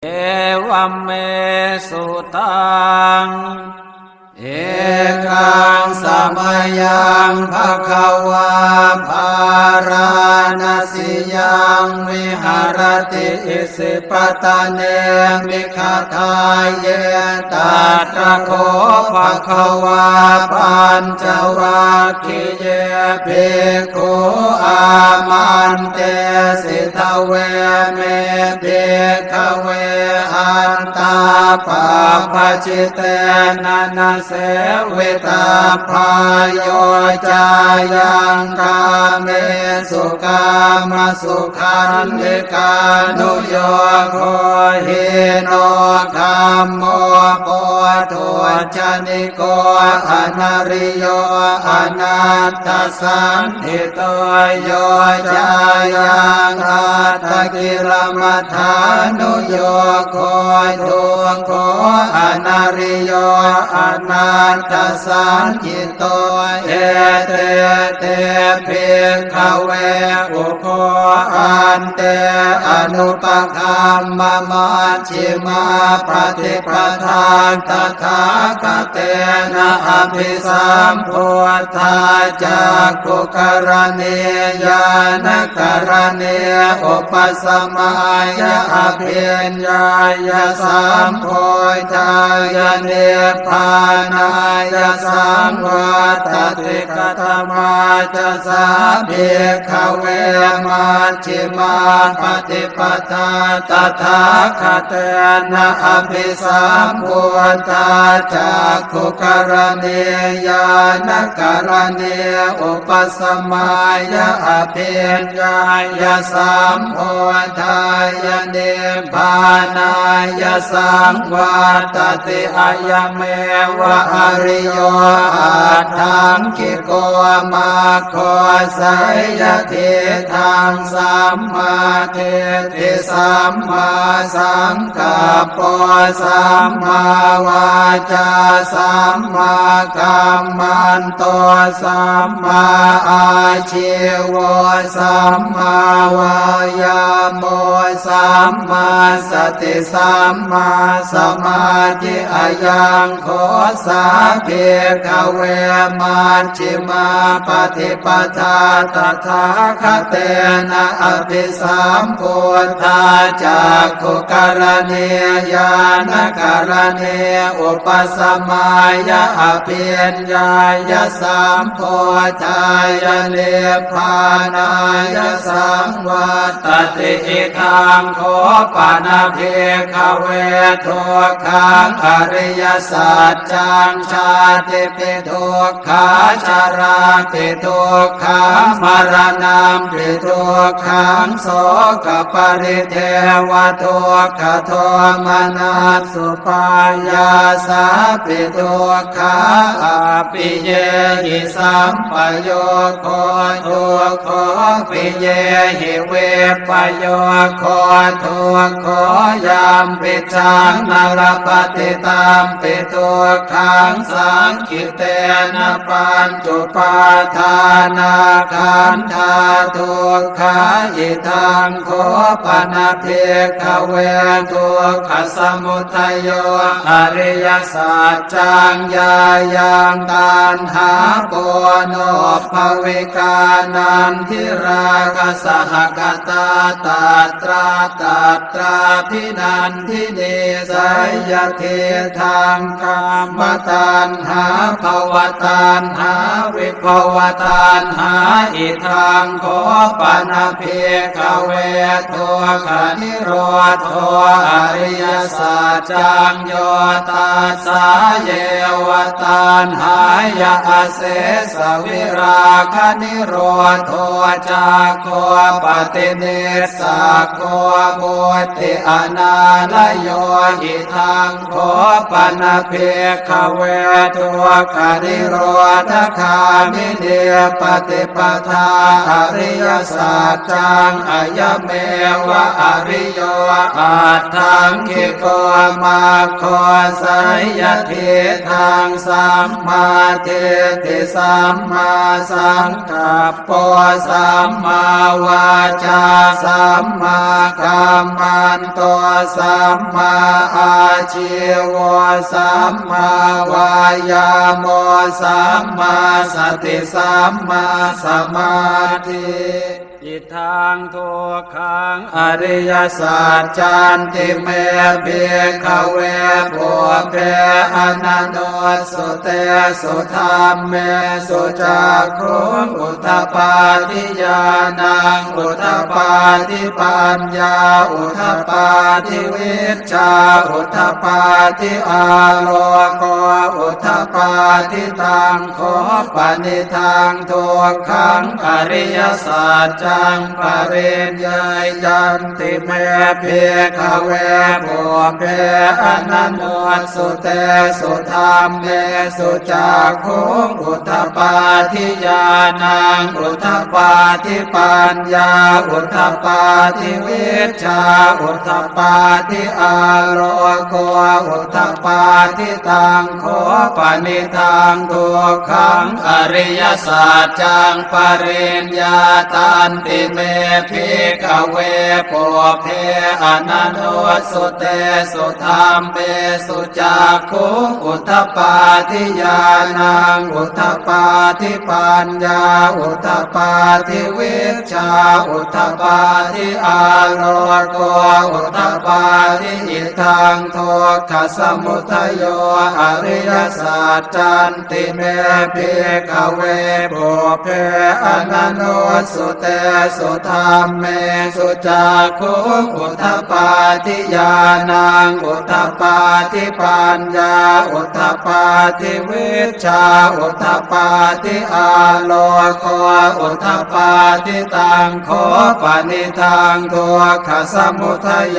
เอวัมเมสุตังเอกังสมัยยังภควาภารณสิยังวิหารติอิสิปตะเนมิขทายเยตัตระโคภควาปัญจวัคคีย์เยภิกขุอามันเตสิทเวเมภิกขเวอันตาปะปะจิเตนะนะเสวิตาพายโยจายังกาเมสุกามสุขันธิกานุโยโคหิโนคัมโมโพธุชนิโกอนาริโยอนัตตสันติโตโยจายังอัตถกิลมัฏฐานุโยโคทุโคอนาริโยอนัตตสันติโตเอเตเตภิกขเวอุโคอันเตอนุปคัมมะมัชฌิมาปฏิปทาตถาคเตนะอภิสัมพุทธาจักขุกรณีญาณกรณีอุปสมัยอภิญญายสัมโพธายเนปานายสังวัตติกตมาจะสาภิกขเวมัชฌิมาปฏิปทาตถาคเตนะอภิสัมพุทธาจักขุกรณีญาณกรณีอุปสมัยอภิญญายสัมโพธายเนปานายสังวัตติอายเมวะอริโยอัตถังคิโกมาโคสัยยะทิทังสัมมาทิฏฐิสัมมาสังกัปปะสัมมาวาจาสัมมากัมมันโตสัมมาอาชีวะสัมมาวายาโมสัมมาสติสัมมาสมาธิอายังโคสาภิกขเวมัชฌิมาปฏิปทาตถาคเตนะอภิสัมพุทธาจักขุกรณีญาณกรณีอุปสมัยอภิญญายสัมโพธายเนปานายสังวัตติอิทังโคปานาภิกขเวทุกขังอริยสัจจังชาติปิทุกขาชาราปิทุกขังมรณะปิทุกขังโสกปริเทวทุกขโทมนัสสุปายาสาปิทุกขาอภิเยหิสัมปโยโคทุกขปิเยหิเวปโยโคทุกขยามปิจังนรปฏิตามปิทุกขังสังคิเตนะปัญจุปาทานาขันธาทุกขาอิทังโคปนะภิกขเวทุกขสมุทัยโยอริยสัจจังญายังตัณหาปุโนภวิกานันทิราคะสหกตาตัตราพินันทิเนสยเทธังกามตัณหาภวตัณหาวิภวตัณหาอิทังโคปนะภิกขเวทุกขนิโรธอริยสัจจังโยตัสสะเยวตัณหายะเสสวิราคะนิโรธจักโคปฏิเนสสะโคบุติอนาลโยอิทังโคปนะภิก ขเวทุกขานิโรธคามิเนปฏิปทาอริยสัจจังอายเมวะอริโยอาทังคิโกมาโคสัยยะเทธังสัมมาเทติสัมมาสังกัปปะสัมมาวาจาสัมมากัมมันโตสัมมาอาชีวะสัมมาวายาโมสัมมาสติสัมมาสมาธิอิทังทุกขังอริยสัจจันติเมภิกขเวปุเพอนันโนสุเตสุธรรมเมสุจักขุงอุทธปาทิญาณังอุทธปาทิปัญญาอุทธปาทิวิชชาอุทธปาทิอาโลโกอุทธปาทิตังโคปนิทังทุกขังอริยสัจจังปริญญายันติเมภิกขเวปุเพอนันโนสุเตสุธรรมเมสุจักขุงอุทธปาทิญาณังอุทธปาทิปัญญาอุทธปาทิวิชชาอุทธปาทิอาโลโกอุทธปาทิตังโคปนิทังทุกขังอริยสัจจังปริญญาตันติเมภิกขเวปุเพอนันโนสุเตสุธรรมเมสุจักขุงอุทธปาทิญาณังอุทธปาทิปัญญาอุทธปาทิวิชชาอุทธปาทิอาโลโกอุทธปาทิอิทังทุกขสมุทัยโยอริยสัจจันติเมภิกขเวปุเพอนันโนสุเตสุธรรมเมสุจักขุงอุทธปาทิญาณังอุทธปาทิปัญญาอุทธปาทิวิชชาอุทธปาทิอาโลโกอุทธปาทิตังโคปนิทังทุกขสมุทัยโย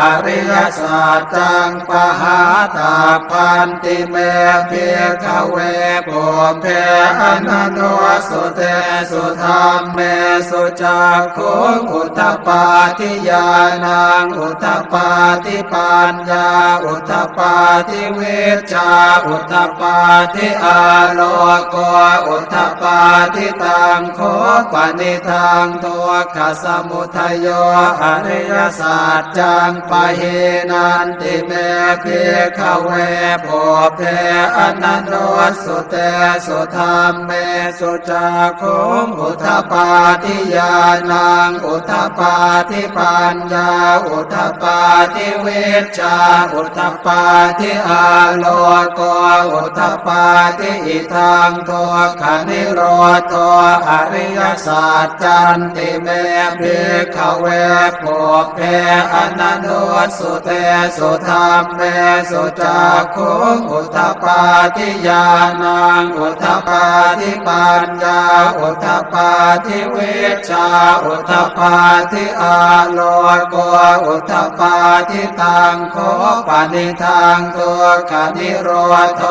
อริยสัจจังปหาตาพันติเมภิกขเวปุเพอนันโนสุเตสุธรรมเมสุจักขุงอุทธปาทิญาณังอุทธปาทิปัญญาอุทธปาทิวิชชาอุทธปาทิอาโลโกอุทธปาทิตังโคปนิทังทุกขสมุทัยโยอริยสัจจังปะเหนันติเมภิกขเวปุเพอนันโนสุเตสุธรรมเมสุจักขุงอุทธปาทิญาณังอุทธปาทิปัญญาอุทธปาทิวิชชาอุทธปาทิอาโลโกอุทธปาทิอิทังทุกขนิโรธอริยสัจจันติเมภิกขเวปุเพอนันโนสุเตสุธรรมเมสุจักขุงอุทธปาทิญาณังอุทธปาทิปัญญาอุทธปาทิวิชชาอุทธปาทิอาโลโกอุทธปาทิตังโคปนิทังทุกขนิโรธ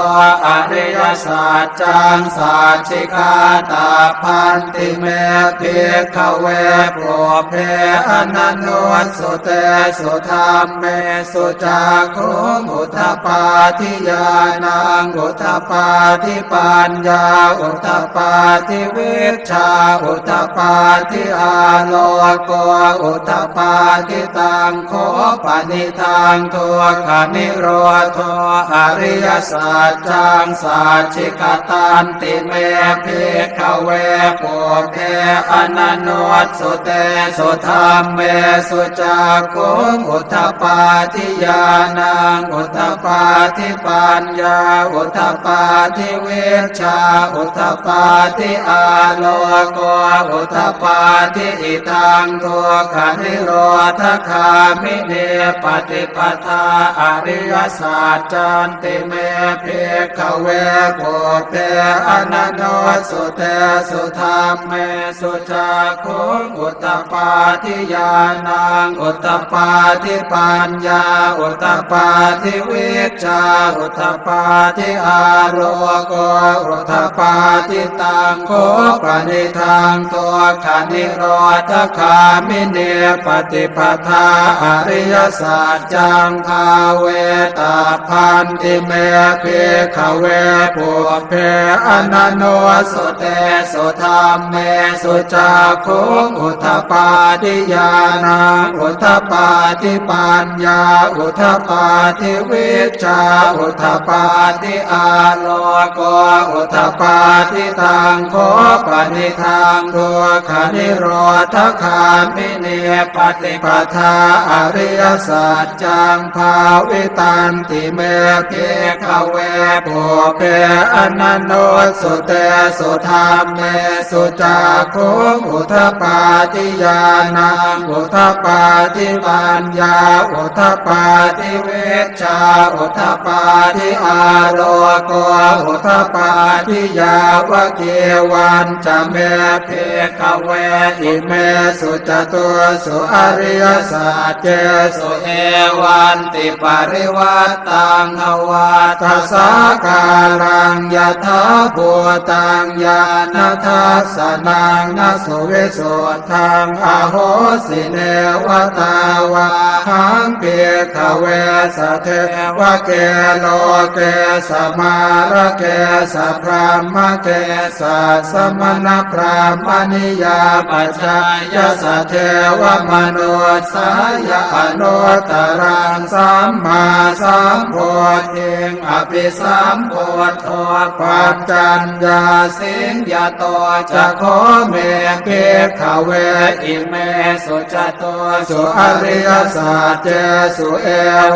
อริยสัจจังสัจฉิกาตาพันติเมภิกขเวปุเพอนันโนสุเตสุธรรมเมสุจักขุงอุทธปาทิญาณังอุทธปาทิปัญญาอุทธปาทิวิชชาอุทธปาทิอาโลโกอุทธปาทิตังโคปนิทังทุกขนิโรธอริยสัจจังสัจฉิกตันติเมภิกขเวปุเพอนันโนสุเตสุธรรมเมสุจักขุงอุทธปาทิญาณังอุทธปาทิปัญญาอุทธปาทิวิชชาอุทธปาทิอาโลโกอุทธปาทิอิทังทุกขนิโรธคามิเนปฏิ ปทาอริยสัจจันติเมเพขเวโกเตอนันโนสุเตสุธรรมเมสุจักขุอุตตปาทิญาณังอุตตปาทิปัญญาอุตตปาทิวิชชาอุตตปาทิอาโรโกอุตตปาทิตังโคปนิทังตัวขันิโรธคามิเนปฏิปทาอริยสัจจังภาเวตาพันติเมเพขเวปุเพอนันโนสุเตสุธรรมเมสุจักขุอุทธปาทิญาณังอุทธปาทิปัญญาอุทธปาทิวิชชาอุทธปาทิอาโลโกอุทธปาทิตังโคปนิทังตัวขันิโรธคามิเนปฏิปทาอริยสัจจังภาวิตันติเมเพขเวปุเพอนันโนสุเตสุธรรมเมสุจักขุอุทธปาทิญาณังอุทธปาทิปัญญาอุทธปาทิวิชชาอุทธปาทิอาโลโกอุทธปาทิยาวะเกวันจะเมเพขเวอิเมสุจตุสุอริยสัจเจสุเอวันติปริวัตตังภวัตสาการังยะถาภูตังญาณทัสสนังนสุวิสุทธังอโหสิเนวตาวาหังเปียขเวสเทวะเกโลเกสมาระเกสพรามเกสสมณพราหมณิยาปัจจายสเทวมโนสายอนุตตรังสัมมาสัมโพธิอภิสัมโพธปัจจัญญาสิงยโตจะโคเมเพขเวอิเมสุจโตสุอริยสัจเจสุเอ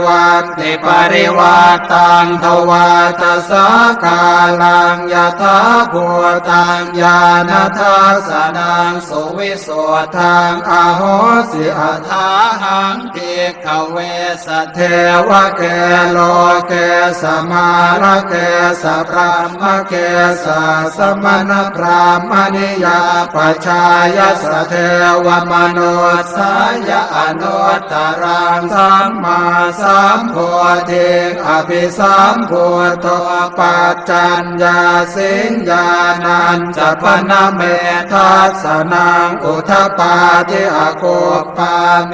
วันติปริวัตตังทวัตสาการังยถาภูตังญาณทัสสนังสุวิสุทธังอโหสิอัฏฐาหังภิกขเวสเทวะเกโลเกสมาระเกสพรามเกสสมณพราหมณิยาปัจจายสเทวมโนสายอนุตตรังสัมมาสัมโพธิอภิสัมโพธปัจจัญญาสิงญาณัญจปนเมทัสสนังอุทธปาทิอโคปาเม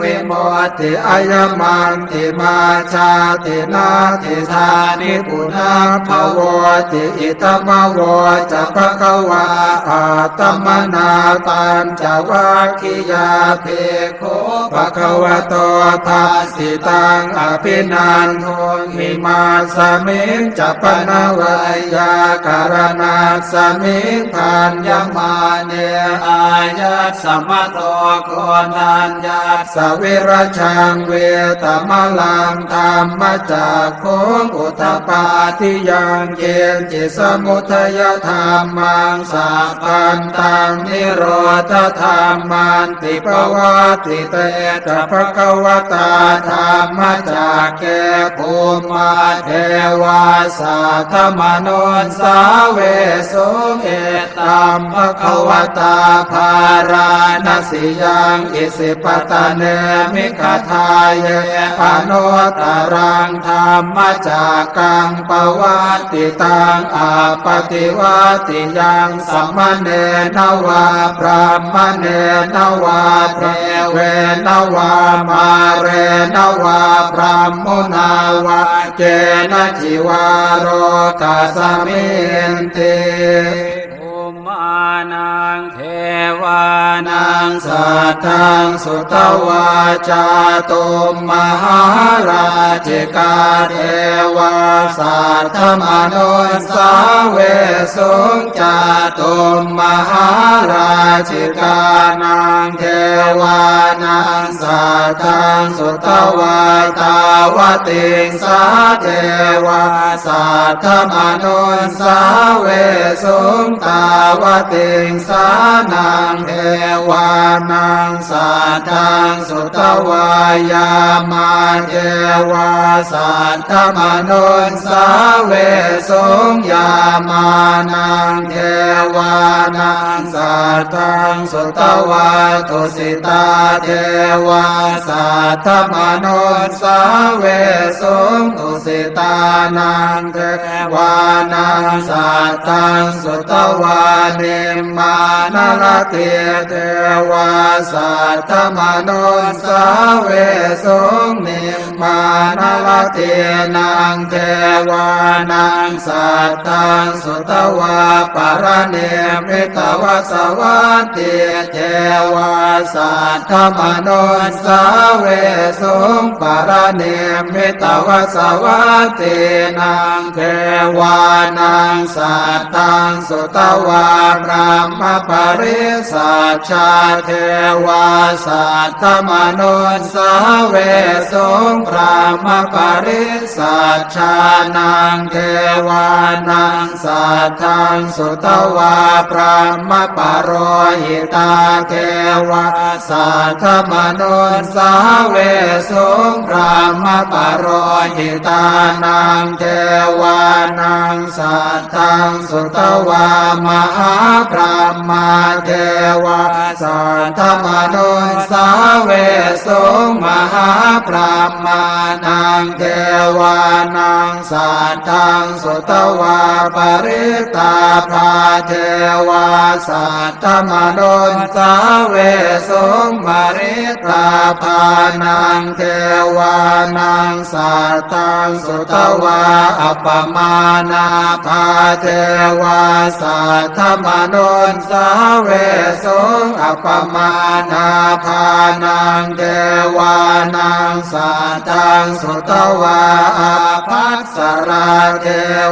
วิโมติอายมันติมาชาตินาติธานิปุนาภโวติอิตมโวจะภะคะวาอาตมนาปัญจวัคคียาภิกขุภะคะวะโตภาสิตังอภินันโทมิมาสมิงจะปนวายาการณาสมิงพันยมาเนอายัสสมะโตโกนัญญาสวิรชังเวตมลังธรรมจักขุอุทธปาทิยังเยนจิสมุทัยธรรมังสัพพันตังนิโรธธรรมันติปวัติเตจะภะคะวตาธรรมจักเกภูมิเทวาสัทธมนุสสาเวสุเอตัมภะคะวตาภาราณสิยังอิสิปตะเนมิขทายเยอนุตตรังธรรมจักกังปวัตติตังอาปฏิวัติยังสัมมเนนวาพรหมเนนวาเทเวนวามาเรนวาพรหมุนาวาเจนะจิวาโรกัสมินติอุมานังเทวานังสัทธังสุตวาจาตุมมหารา จิกาเทวาสัทธมนุสาเวสุงจาตุมมหาราชิกานังเทวานังสัทธังสุตวาตาวติงสาเทวาสัทธมนุสาเวสุงตาวติงสานังเทวานังสัทธังสุตวายามาเทวาสัทธมนุสาเวสุงยามานังเทวานังสัทธังสุตวาตุสิตาเทวาสัทธมนุสาเวสุงตุสิตานังเทวานังสัทธังสุตวานิมมานรติเทวาสัทธมนุสาเวสุงนิมมานรตินังเทวานังสัทธังสุตวาปรเนมิตวสวัตติเทวาสัทธมนุสาเวสุงปรเนมิตวสวัตตินังเทวานังสัทธังสุตวาพระมปริสัชชาเทวาสัทธมนุสาเวสุงพระมปริสัชชานังเทวานังสัทธังสุตวาพระมปโรหิตาเทวาสัทธมนุสาเวสุงพระมปโรหิตานังเทวานังสัทธังสุตวามหาพระมาเทวาสัทธมนุสาเวสุงมหาพระมานังเทวานังสัทธังสุตวาปริตาภาเทวาสัทธมนุสาเวสุงปริตาภานังเทวานังสัทธังสุตวาอัปปมานาภาเทวาสัทธมนุสาเวสุงอัปปมานาภานังเทวานังสัทธังสุตวาอาภัสสราเท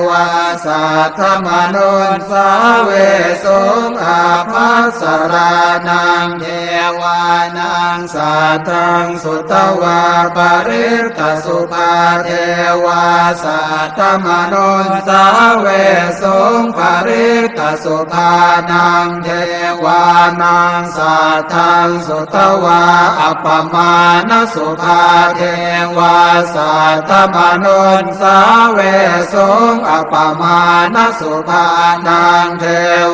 วาสัทธมนุสาเวสุงอาภัสสรานังเทวานังสัทธังสุตวาปริตสุภาเทวาสัทธมนุสาเวสุงปริตสุภานังเทวานังสัทธังสุตวาอัปปมาณสุภาเทวาสัทธมนุสาเวสุงอัปปมาณสุภานังเท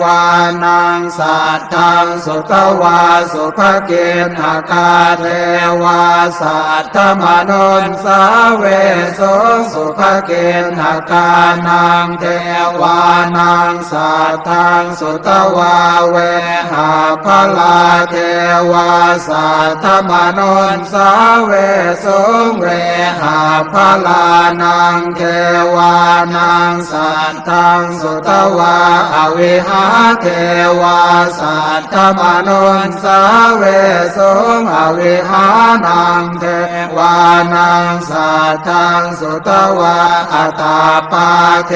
วานังสัทธังสุตวาสุภเกณหกาเทวาสัทธมนุสาเวสุงสุภเกณหกานังเทวานังสัทธังสุตวาเวหาภลาเทวาสัทธมนุสาเวสุงเวหาภลานังเทวานังสัทธังสุตวาอวิหาเทวาสัทธมนุสาเวสุงอวิหานังเทวานังสัทธังสุตวาอัตตาปาเท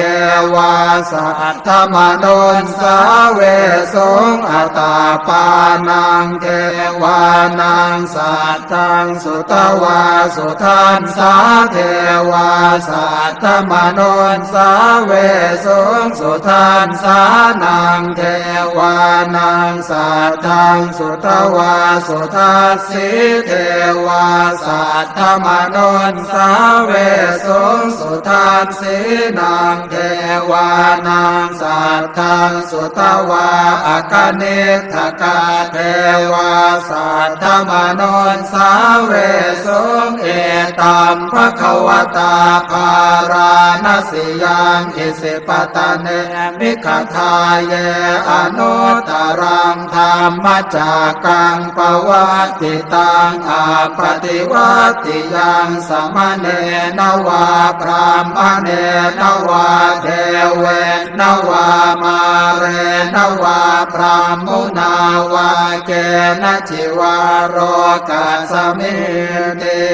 วาสัทธมนุสาเวสุงอัตตาปานังเทวานังสัทธังสุตวาสุทันสาเทวาสัทธมนุสาเวสุงสุทันสานังเทวานังสัทธังสุตวาสุทัสสิเทวาสัทธมนุสาเวสุงสุทัสสินังเทวานังสัทธังสุตวาอากเนทกาเทวาสัทธมนุสาเวสุงเอตัมภควตาภาราณสิยังอิสิปตะเนมิขทาเยอนุตตรังธรรมจักกังปวัตติตังอาปฏิวัติยังสมณเณนวาพรามเณนวาเทเวนวามาเรนวาพรามมุนาวาเกณจิวาโรกัสสมิติ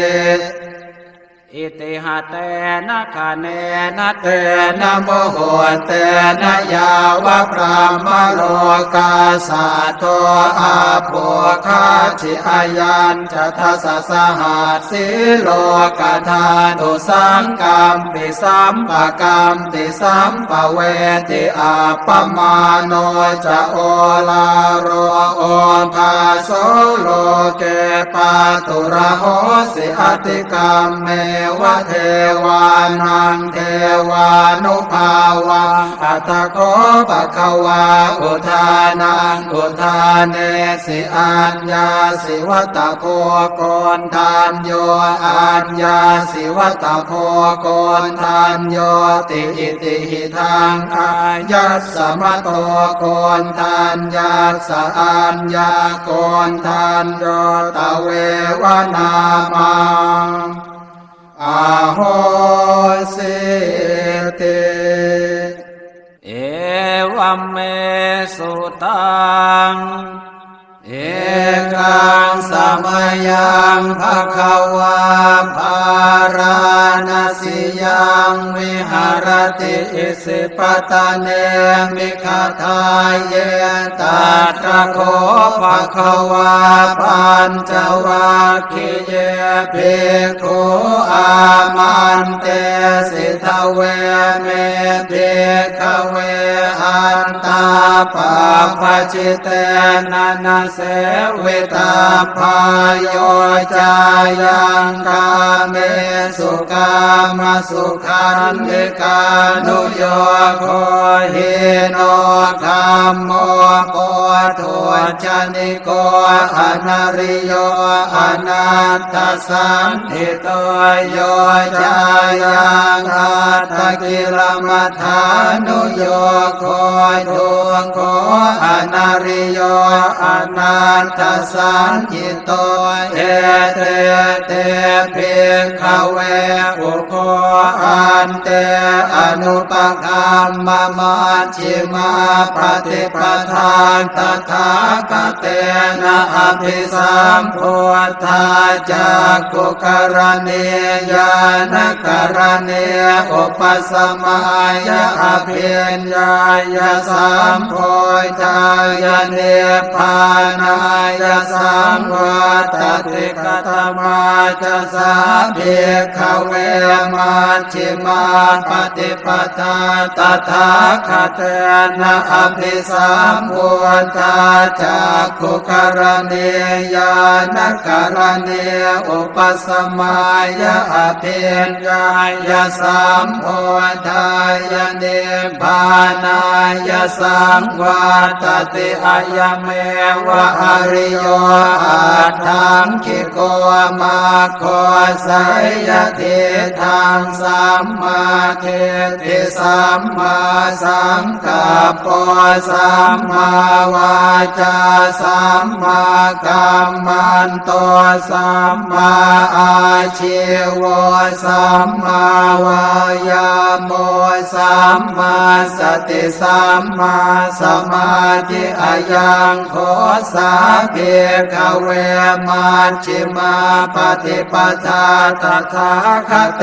อิติหะเตนะคะเนนะเต นะโมโหเตนะยาวะพรามโลกาสาโตอาโภคาชิอายันจะทัสสะหัสสิโลกธาตุสังกัมปิสัมปะกัมติสัมปะเวติอาปมาโนจะโอลาโรโอภาโสโลเกปาตุระโหสิอติกัมเมวะเทวานังเทวานุภาวังอัตโคปะคะวาอุทานังอุทานเนสิอัญญาสิวัตโพโกนทานโยอัญญาสิวัตโพโกนทานโยติอิติหิทังอายัสสมะโตโกนทานยัสสะอัญญาโกนทานโยตะเววนามังอาโหสิติ เอวัมเมสุตังเอกังสมัยยังภคะวาภาราณสียังวิหารติอิสิปตะเนมิคทายเยตัตระโคภคะวาปัญจวัคคีย์เยภิกขุอามันเตสิทเวเมภิกขเวอันตาปะปะจิเตนะนะเสวิตาพายโยจายังกาเมสุกามสุขันธิกานุโยโคหิโนคัมโมโพธุจนิโกอนาริโยอนัตตสันติโตโยจายังอัตตกิลมัฏฐานุโยโคทุงโคอนาริโยอนัตตสันติโตเอเตเตภิกขเวอุโคอันเตอนุปคัมมะมัชฌิมาปฏิปทาตถาคเตนะอภิสัมพุทธาจักขุกรณียานกรณีอุปสมัยอภิญญายสัมโพธายเนปานายสังวัตติกตมาจะสาภิกขเวมัชฌิมาปฏิปทาตถาคเตนะอภิสัมพุทธาจักขุกรณียานกรณีอุปสมัยอภิญญายสัมโพธายเนปานายสังวัตติอะยเมวะอริโยอัตถังคิโกมาโคสัยยติทังสัมมาเทติสัมมาสังกัปปะสัมมาวาจาสัมมากัมมันโตสัมมาอาชีวะสัมมาวายาโมสัมมาสติสัมมาสมาธิอายังโคสาภิกขเวมัชฌิมาปฏิปทาตถาคเต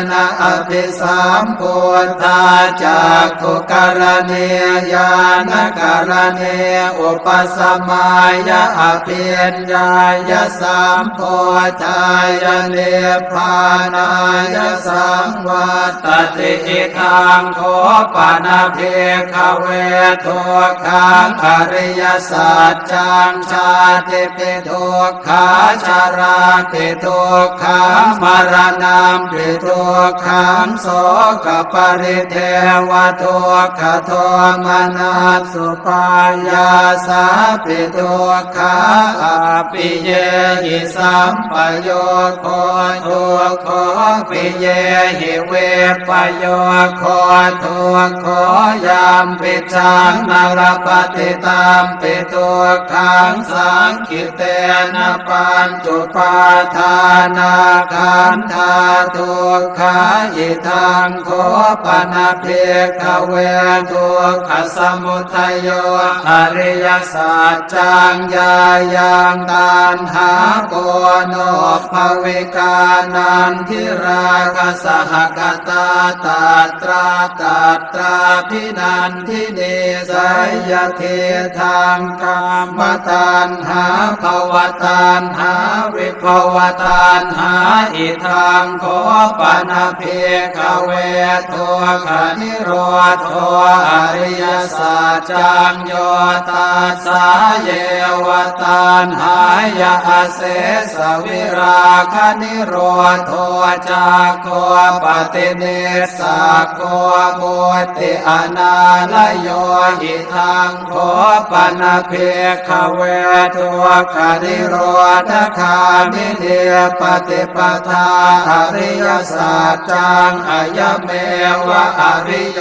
นะอภิสัมพุทธาจักขุกรณียานกรณีอุปสมัยอภิญญายสัมโพธายเนปานายสังวัตติอิทังโคปนาภิกขเวทุกขังอริยสัจจังชาติปิทุกขาชาราปิทุกขามรณะปิทุกขังโสกปริเทวทุกขโทมนัสสุปายาสาปิทุกขาอภิเยหิสัมปโยโคทุกขปิเยหิเวปโยโคทุกขยามปิชังน รปฏิตามปิตุขังสังคิเตนะปัญจุปาทานาขันธาทุกขายิทังโคปนะเพขเวทุกขสมุทัยโยอริยสัจจังญายังตัณหาโกโนภวิกานันทิราคะสหกตาตราพินันทิเนสยเทธังกามตัณหาภวตัณหาวิภวตัณหาอิทังโคปนะเพขเวทุกขนิโรธอริยสัจจังโยตัสสะเยวตัณหายะเสสวิราคนิโรธจักโคปฏิเนสสะโคมุตติอนาลโยหิทังโคปนะเพขเวทุกขนิโรธคามิเนปฏิปทาอริยสัจจังอายเมวะอริโย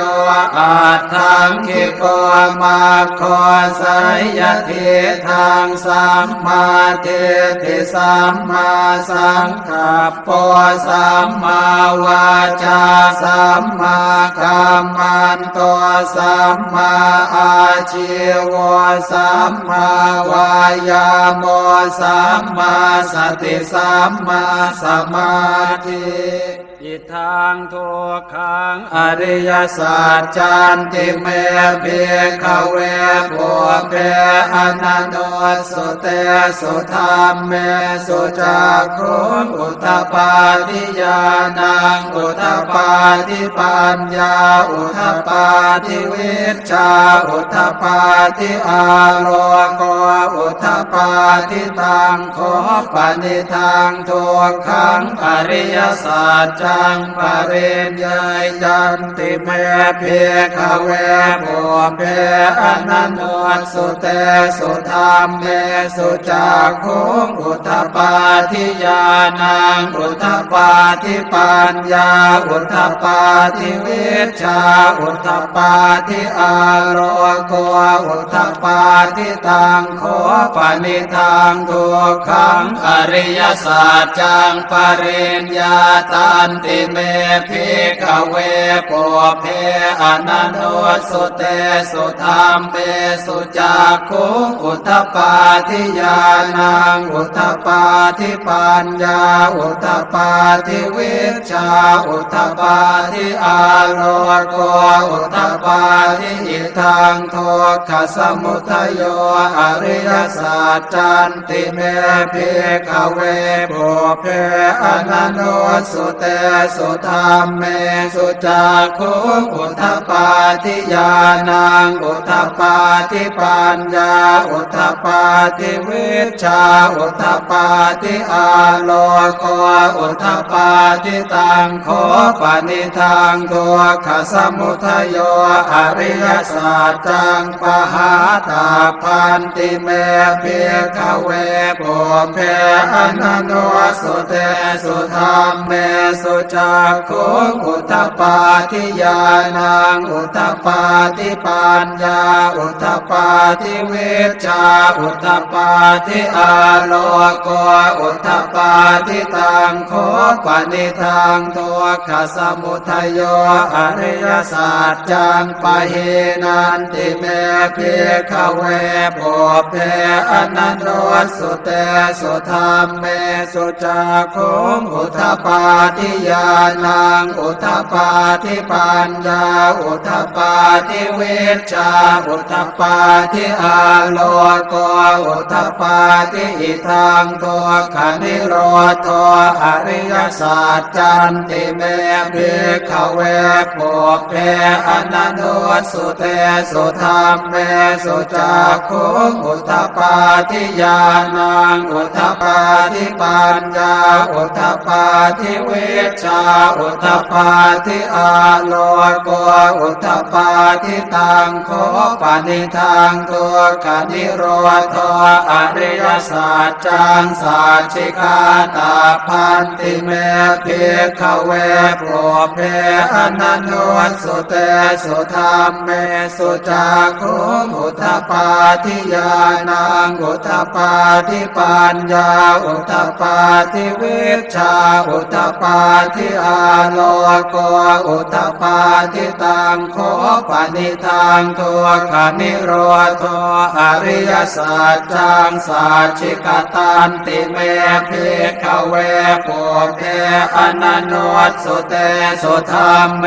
อาทังคิโกมาโคสยเทธังสัมมาเทติสัมมาสังกัปปะสัมมาวาจาสัมมากัมมันโตสัมมาอาชีวะสัมมาวายาโมสัมมาสติสัมมาสมาธิอิทังทุกขังอริยสัจจันติเมเภขเวโภเภอนันโนสุเตสุธรรมเมสุจักขุงอุทปปาทิญาณังอุทปปาทิปัญญาอุทปปาทิวิชชาอุทปปาทิอาโลโกอุทปปาทิตังโคปนิทังทุกขังอริยสัจจังปริญญาจันติเมเพขเวโภเภอนันโนสุเตสุธรรมเมสุจักขุงอุทธปาทิญาณังอุทธปาทิปัญญาอุทธปาทิวิชชาอุทธปาทิอาโลโกอุทธปาทิตังโคปนิทังทุกขังอริยสัจจังปริญญาตันติเมภิกขเวโภเพอนันโนสุเตสุธรรมเมสุจักขุงอุทธปาทิญาณังอุทธปาทิปัญญาอุทธปาทิวิชชาอุทธปาทิอาโลโกอุทธปาทิอิทังทุกขสมุทัยโยอริยสัจจันติเมภิกขเวโภเพอนันโนสุเตสุธรรมเมสุจักขุงอุทธปาทิญาณังอุทธปาทิปัญญาอุทธปาทิวิชชาอุทธปาทิอาโลโกอุทธปาทิตังโคปนิทังทุกขสมุทัยโยอริยสัจจังปหาตาพันติเมภิกขเวโภเพอนันโนสุเตสุธรรมเมสุจักขุงอุทธปาทิญาณังอุทธปาทิปัญญาอุทธปาทิวิชชาอุทธปาทิอาโลโกอุทธปาทิตังโคปนิทังทุกขสมุทัยโยอริยสัจจังปะเหนันติเมภิกขเวโภเพอนันโนสุเตสุธรรมเมสุจักขุงอุทธปาทิญาณังอุทธปาทิปัญญาอุทธปาทิวิชชาอุทธปาทิอาโลโกอุทธปาทิอิทังทุกขนิโรธอริยสัจจันติเมภิกขเวโภเพอนันโนสุเตสุธรรมเมสุจักขุงอุทธปาทิญาณังอุทธปาทิปัญญาอุทธปาทิวิช ชาอุทธัปปาทิอาโลโกอุทธัปปาทิตังโคปานิทังตัวกานิโรธอริยสัจจังสัจฉิกาตาพันติเมภิกขเวโปรเพอนันโนสุเตสุธรรมเมสุจักขุอุทธัปปาทิญาณังอุทธัปปาทิปัญญาอุทธัปปาทิวิชชาอุทธัปปาทิอาโลโกอุทธัปปาทิตังโคปานิทังทุกขานิโรธอริยสัจจังสัจฉิกตันติเมภิกขเวปุเพอนันโนสุเตสุธรรมเม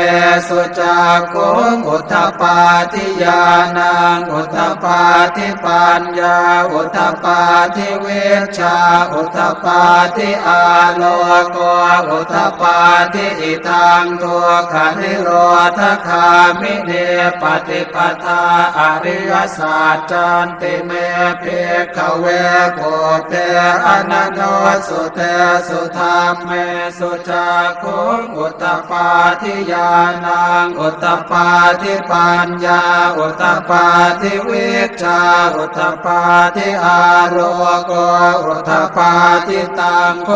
สุจักขุอุทธัปปาทิญาณังอุทธัปปาทิปัญญาอุทธัปปาทิวิชชาอุทธัปปาทิอาโลโกอุทธัปปาทิอิทังทุกขานิโรธคามิเนปฏิปทาอริยสัจจันติเมภิกขเวปุเพอนันโนสุเตสุธรรมเมสุจักขุอุทธัปปาทิญาณังอุทธัปปาทิปัญญาอุทธัปปาทิวิชชาอุทธัปปาทิอาโลโกอุทธัปปาทิตังโค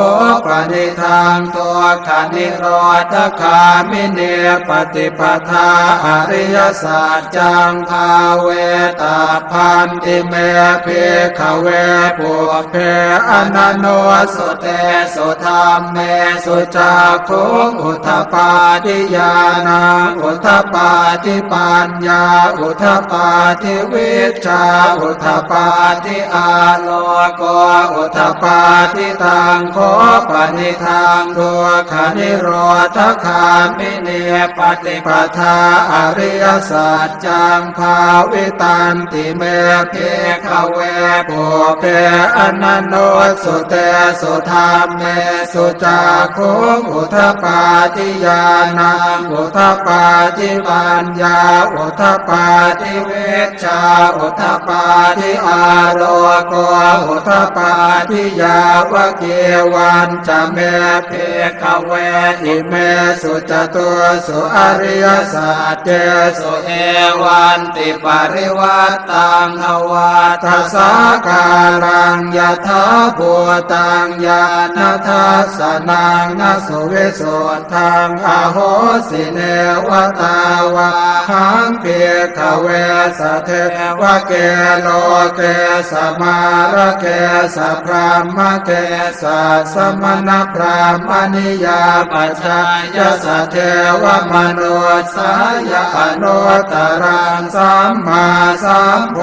ปนิทังตัวขานิโรธคามิเนปฏิปทาอริยสัจจังภาเวตาพันติเมภิกขเวปุเพอนันโนสุเตสุธรรมเมสุจักขุอุทธัปปาทิญาณังอุทธัปปาทิปัญญาอุทธัปปาทิวิชชาอุทธัปปาทิอาโลโกอุทธัปปาทิตังโคปนิทังทุกขานิโรธคามิเนปฏิปทาอริยสัจจังภาวิตันติเมภิกขเวปุเพอนันโนสุเตสุธรรมเมสุจักขุอุทธัปปาทิญาณังอุทธัปปาทิปัญญาอุทธัปปาทิวิชชาอุทธัปปาทิอาโลโกอุทธัปปาทิยาวะเกวันจะเมภิกขเวอิเมสุจตุสุอริยสัจเจสุเอวันติปริวัตตังอวัฏสาการังยถาภูตังญาณทัสสนังนสุวิสุทธังอโหสิเนวตาวาหังเภิกขเวสเทวะเกโลเกสมาระเกสพรามเกสสมณพรามณิยาปัจจายสเทวมนุสายอนุตตรังสัมมาสัมโพ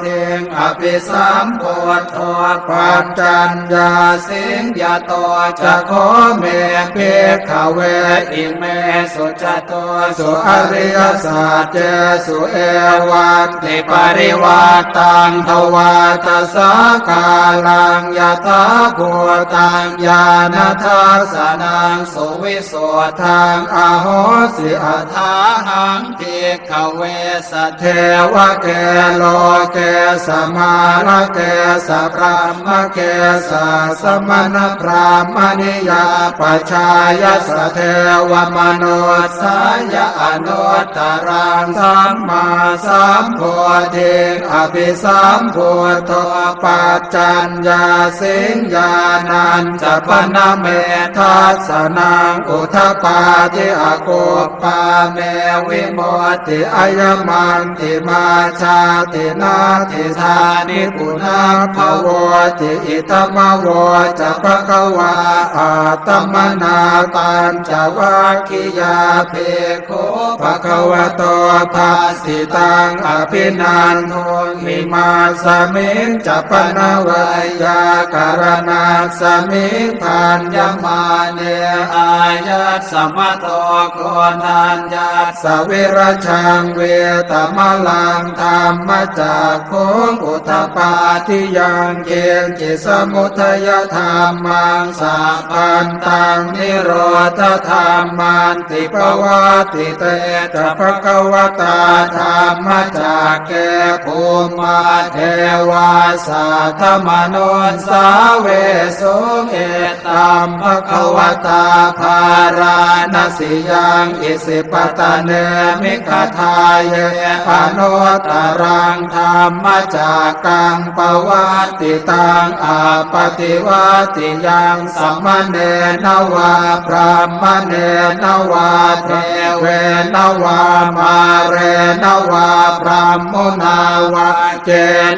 ธิอภิสัมโพธปัจจัญญาสิงยาโตจะโคเมภิกขเวอิเมสุจโตสุอริยสัจเจสุเอวันติปริวัตตังทวัตสาการังยถาภูตังญาณทัสสนังสุวิสุทธังอโหสิอัฏฐาหังภิกขเวสเทวะเกโลเกสมาระเกสพรามเกสสมณพราหมณิยาปัจจายสเทวมนุสายอนุตตรังสัมมาสัมโพธิอภิสัมโพธปัจจัญญาสิงญาณัญจปนเมทัสสนังอุทธัปปาทิอโกปาเมวิโมติอายมันติมาชาตินาติธานิปุนาภโวติอิตมโวจะภควาอาตมนาปัญจวัคคียาเพโคภควโตภาสิตังอภินันโทมิมาสมิงจะปนวัยยาการณาสมิงพันยมาเนอายัสสมโตโกนัญญาสวิรชังเวตมลังธรรมจากโคอุทธัปปาทิยังเกณจิสมุทัยธรรมังสัพพันตังนิโรธธรรมันติปวัติเตจะภควตาธรรมจากแก่ภูมิเทวาสัทธมโนสาเวสุเอตัมภควตา ภารณสิยังอิสิปตะเนมิคทายเยอนุตตรังธรรมจากกังปวัตติตังอาปฏิวัติยังสัมมเนนวาพรหมเนนวาเทเวนวามาเรนวาพรหมุนาวาเจ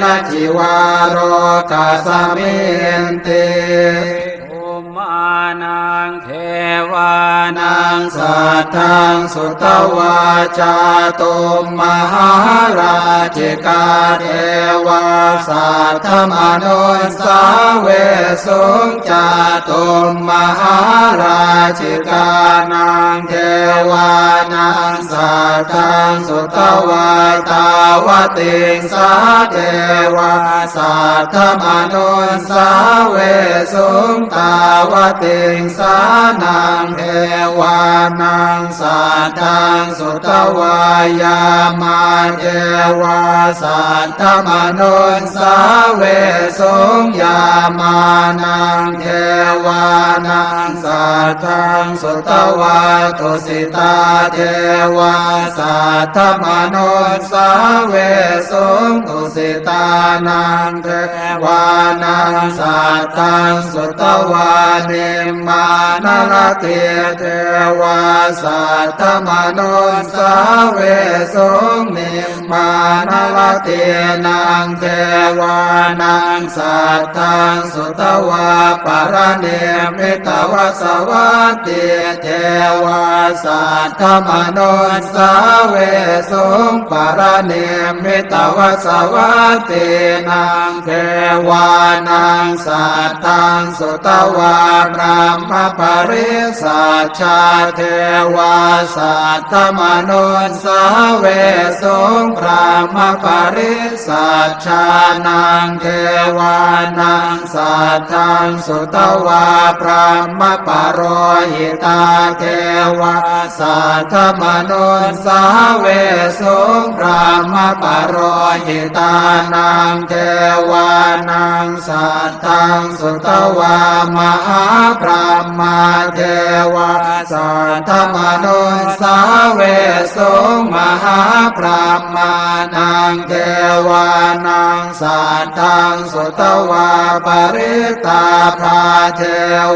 นะจิวาโรกัสมินติภูมานังเทวานั นั ง งสัทธังสุตวาจาตุมมหาราชิกาเทวาสัทธมนุสาเวสุงจาตุมมหาราชิกานังเทวานังสัทธังสุตวาตาวติงสาเทวาสัทธมนุสาเวสุงตาวติงสานังเทวานังสัทธังสุตวายามาเทวาสัทธมนุสาเวสุงยามานังเทวานังสัทธังสุตวาตุสิตาเทวาสัทธมนุสาเวสุงตุสิตานังเทวานังสัทธังสุตวานิมมานรเทเทวาสัทธมนุสาเวสุงนิมมานรเทนังเทวานังสัทธังสุตวาปรเนมิตวสวัตติเทวาสัทธมนุสาเวสุงปรเนมิตวสวัตตินังเทวานังสัทธังสุตวาพรหมปริสัชชาเทวาสัทธมนุสาเวสุงพรหมปริสัชชานังเทวานังสัทธังสุตวาพรหมปโรหิตาเทวาสัทธมนุสาเวสุงพรหมปโรหิตานังเทวานังสัทธังสุตวามหาพรหมเทวาสัทธมนุสาเวสุงมหาพรหมานังเทวานังสัทธังสุตวาปริตาภาเท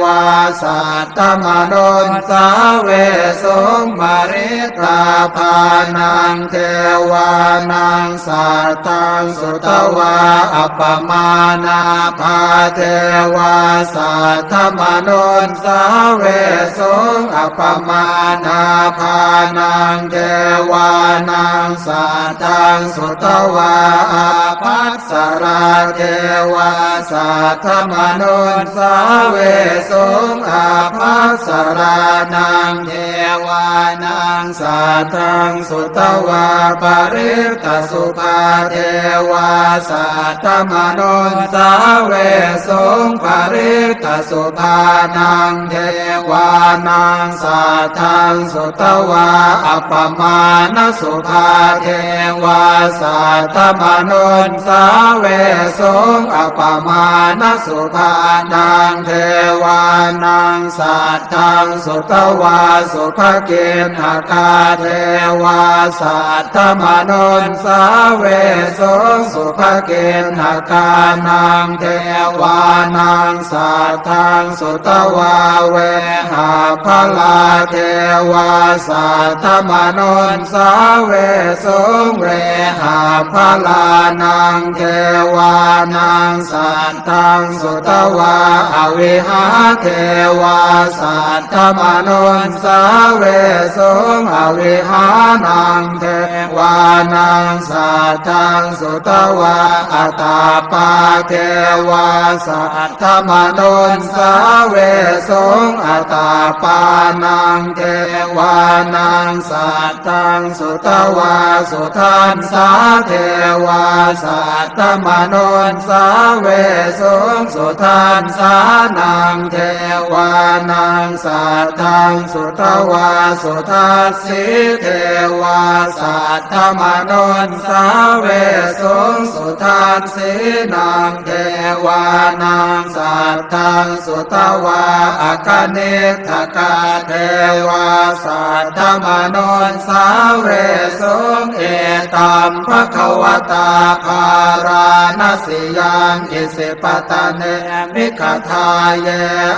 วาสัทธมนุสาเวสุงปริตาภานังเทวานังสัทธังสุตวาอัปปมานาภาเทวาสัทธมนุสาเวสุงอัปปมานาภานังเทวานังสัทธังสุตวาอาภัสสราเทวาสัทธมนุสาเวสุงอาภัสสรานังเทวานังสัทธังสุตวาปริตสุภาเทวาสัทธมนุสาเวสุงปริตสุภานังเทวานังสัทธังสุตวาอัปปมาณสุภาเทวาสัทธมนุสาเวสุงอัปปมาณสุภานังเทวานังสัทธังสุตวาสุภเกณหกาเทวาสัทธมนุสาเวสุงสุภเกณหกานังเทวานังสัทธังสุตวาเวหาภลาเทวาสัทธมนุสาเวสุงเวหาภลานังเทวานังสัทธังสุตวาอวิหาเทวาสัทธมนุสาเวสุงอวิหานังเทวานังสัทธังสุตวาอัตตาปาเทวาสัทธมนุสาเวสุงอัตตาปานังเทวานังสัทธังสุตวาสุทันสาเทวาสัทธมนุสาเวสุงสุทันสานังเทวานังสัทธังสุตวาสุทัสสิเทวาสัทธมนุสาเวสุงสุทัสสินังเทวานังสัทธังสุตวา าอคเนทกาเทวาสัทธมนุนสาเวสงเอตัมภควตาภาราณสิยังอิสิปตะเนมิขทาเย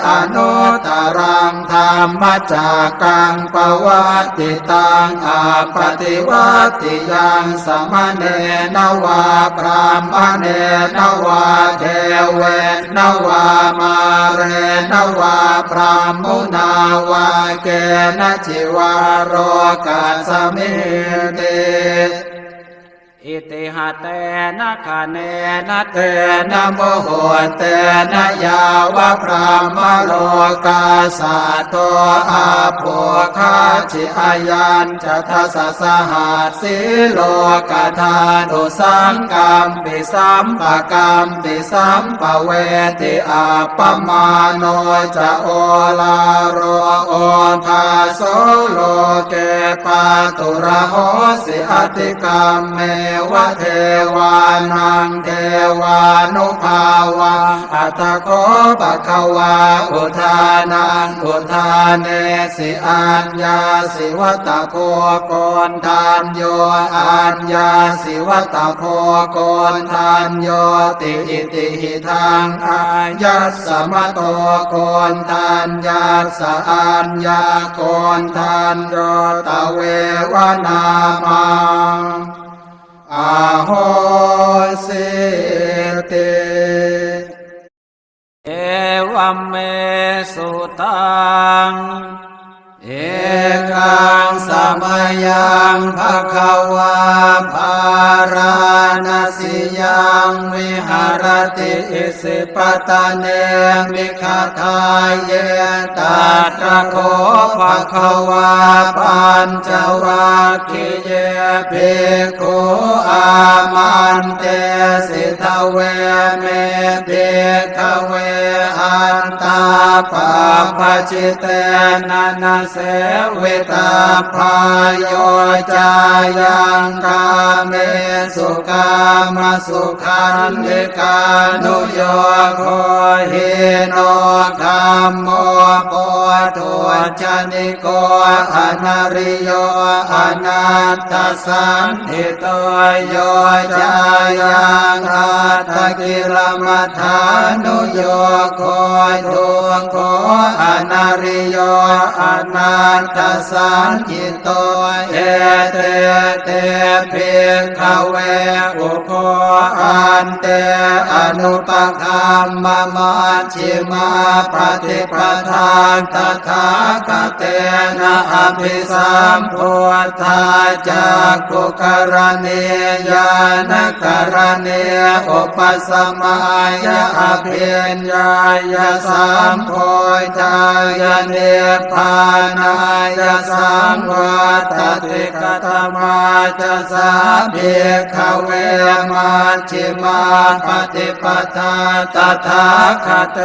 อนุตตรังธรรมจักกังปวัตติตังอาปฏิวัติยังสมเนนวาพรามเนนวาเทเวนวามาเรนวาพรามมุนาวาเกณจิวาโรกัสสมิเตอิติหะเตนะคะเนนะเต นะโมโหเตนะยาวะพรามโลกาสัตโตอาโภคาชิอายัญจะทัสสะหัสสิโลกธาตุสังกัมปิสัมปะกัมปิสัมปะเวติอาปมาโนจะโอลาโรโอภาโสโลเกปาตุระโหสิอติกัมเมวะเทวานังเทวานุภาวะอัตถโคปะคะวาอุทานังอุทานเนสิอัญญาสิวัตโคโกนทานโยอัญญาสิวัตโคโกนทานโยติอิติหิทังอายัสสมโตโกนทานยัสสะอัญญาโกนทานโยตะเววนามังอาโหสิติเอวัมเมสุตังเอกังสมัยยังภควาภาราณสิยังวิหารติอิสิปตะเนมิขทายเยตัตระโคภควาปัญจวัคคีเยภิกขุอามันเตสิทเวเมภิกขเวอันตาปะปะจิเตนะนะเสวิตาพายโยจายังกาเมสุกามสุขันธิกานุโยโคหิโนคัมโมโพธุชนิโกอนาริโยอนัตตสันติโตโยจายังอัตถกิลมัฏฐานุโยโคทุโคอนาริโยอนัตตสันจิโตเอเตเตภิกขเวอุโคอันเตอนุปคัมมะมัชฌิมาปฏิปทาตถาคเตนะอภิสัมพุทธาจักขุกรณีญาณกรณีอุปสัมมายะอภิญญายะสัมโพธายะเนพพานายะสังวัตติกตมาจะสาภิกขเวมัชฌิมาปฏิปทาตถาคเต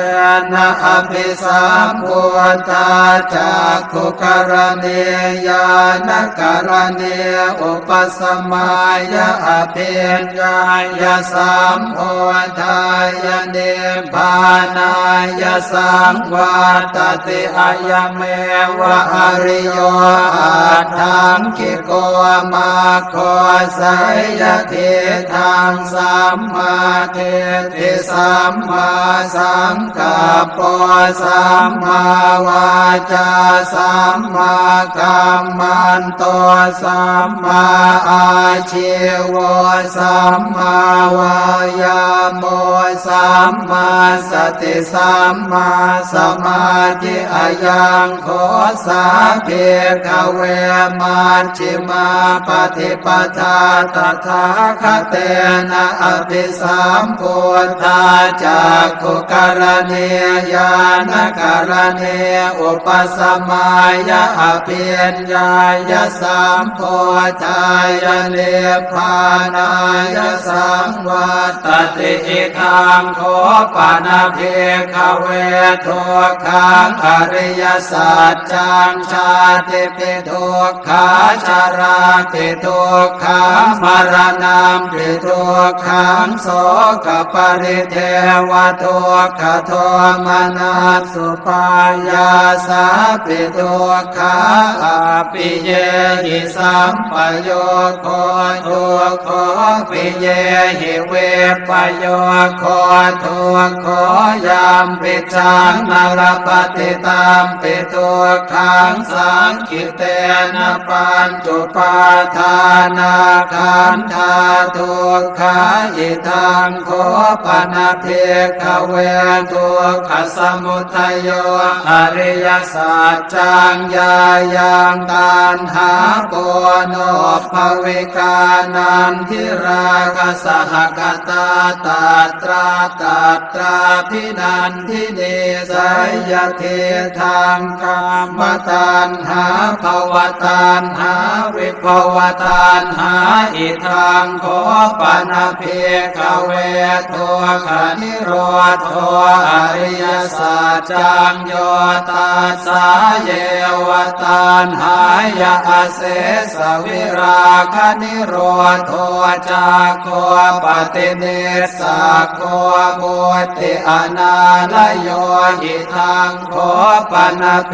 นะอภิสัมพุทธาจักขุกรณีญาณกรณีอุปสัมมายะอภิญญายะสัมโพธายะเนพพานายะสังวัตติอะยะเมวะอริโยอัตถังคิโกมาโคสัยยะทิทังสัมมาทิฏฐิสัมมาสังกัปปะสัมมาวาจาสัมมากัมมันโตสัมมาอาชีวะสัมมาวายาโมสัมมาสติสัมมาสมาธิอายังโคสาภิกขเวมัชฌิมาปฏิปทาตถาคเตนะอภิสัมพุทธาจักขุกรณีญาณกรณีอุปสัมมายะอภิญญายะสัมโพธายะเนพพานายะสังวัตติอิทังโคปานาภิกขเวทุกขังอริยสัจจังชาติปิทุกขาชาราติทุกขามรณะ ปิทุกขังโสกปริเทวทุกขโทมนัสสุปายาสาปิทุกขาอปิเยหิสัมปโยโคทุกขปิเยหิเวปโยโคทุกขยามปิจังนรปฏิตามปิทุกขังสังคิเตนะปัญจุปาทานาขันธาทุกขาอิทังโคปนะเทขเวทุกขสมุทัยโยอริยสัจจังญายังตัณหาโปโนภวิกานันทิราคะสหกตาตัตราพินันทิเนสยเทธังกามตัณหาภวตัณหาวิภวตัณหาอิทังโคปนะเพขเวทุกขนิโรธอริยสัจจังโยตัสสะเยวตัณหายาเสสวิราคนิโรธจากโคปฏิเนสะโคบุติอนาลโยหิทังโคปนะเพ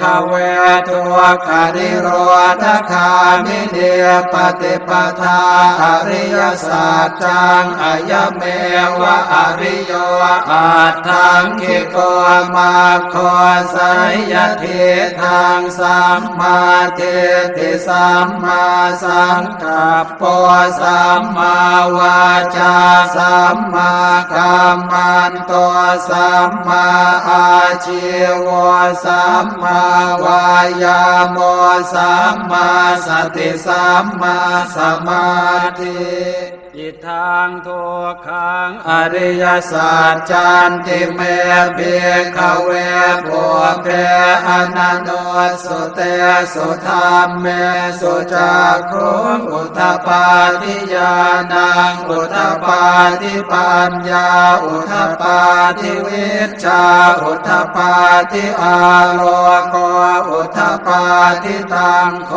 ขเวทุกขนิโรธคามิเนปฏิปทาอริยสัจจังอายเมวะอริโยอัตถังคิโกมาโคสัยยะเทธังสัมมาเทติสัมมาสังกัปปะสัมมาวาจาสัมมากัมมันโตสัมมาอาชีวะสัมมาวายามะสัมมาสติสัมมาสมาธิอิทังทุกขังอริยสัจจันติเมเภิกขเวปุเพอนันโตสุเตสุธรรมเมสุจักขุงอุทธปาทิญาณังอุทธปาทิปัญญาอุทธปาทิวิชชาอุทธปาทิอาโลโกอุทธปาทิตังโค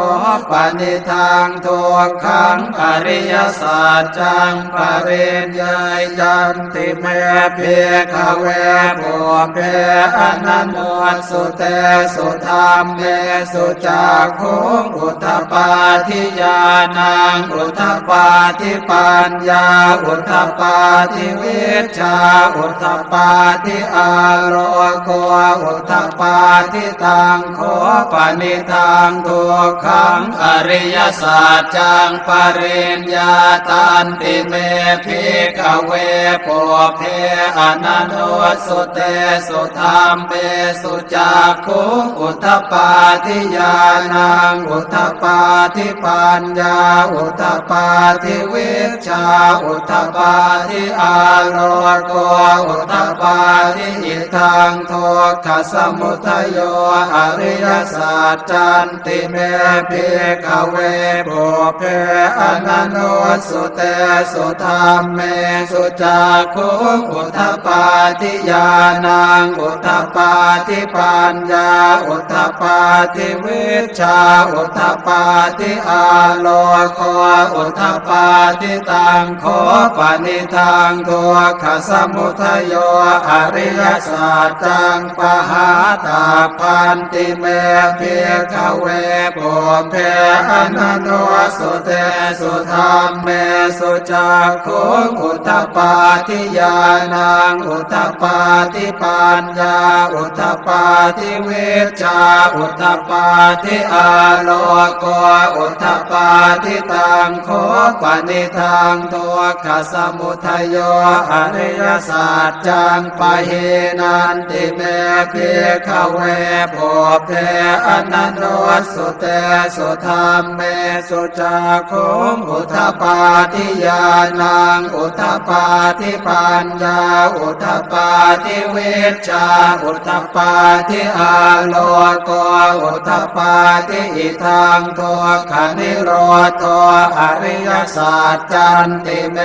ปนิทังทุกขังอริยสัจจังปริญญาจันติเมเภิกขเวปุเพอนันโตสุเตสุธรรมเมสุจักขุงอุทธปาทิญาณังอุทธปาทิปัญญาอุทธปาทิวิชชาอุทธปาทิอาโลโกอุทธปาทิตังโคปนิทังทุกขังอริยสัจจังปริญญาตันติเมภิกขเวปุเพอนันโตสุเตสุธรรมเมสุจักขุงอุทธปาทิญาณังอุทธปาทิปัญญาอุทธปาทิวิชชาอุทธปาทิอาโลโกอุทธปาทิอิทังทุกขสมุทัยโยอริยสัจจันติเมภิกขเวปุเพอนันโตสุเตสุธรรมเมสุจักขุงอุทธปาทิญาณังอุทธปาทิปัญญาอุทธปาทิวิชชาอุทธปาทิอาโลโกอุทธปาทิตังโคปนิทังทุกขสมุทัยโยอริยสัจจังปหาตาพันติเมภิกขเวปุเพอนันโตสุเตสุธรรมเมสุจักขุงอุทธปาทิญาณังอุทธปาทิปัญญาอุทธปาทิวิชชาอุทธปาทิอาโลโกอุทธปาทิตังโคปนิทังทุกขสมุทัยโยอริยสัจจังปะเหนันติเมภิกขเวปุเพอนันโตสุเตสุธรรมเมสุจักขุงอุทธปาทิญาณังอุทธปาทิปัญญาอุทธปาทิวิชชาอุทธปาทิอาโลโกอุทธปาทิอิทังทุกขนิโรธอ ริยสัจจันติเม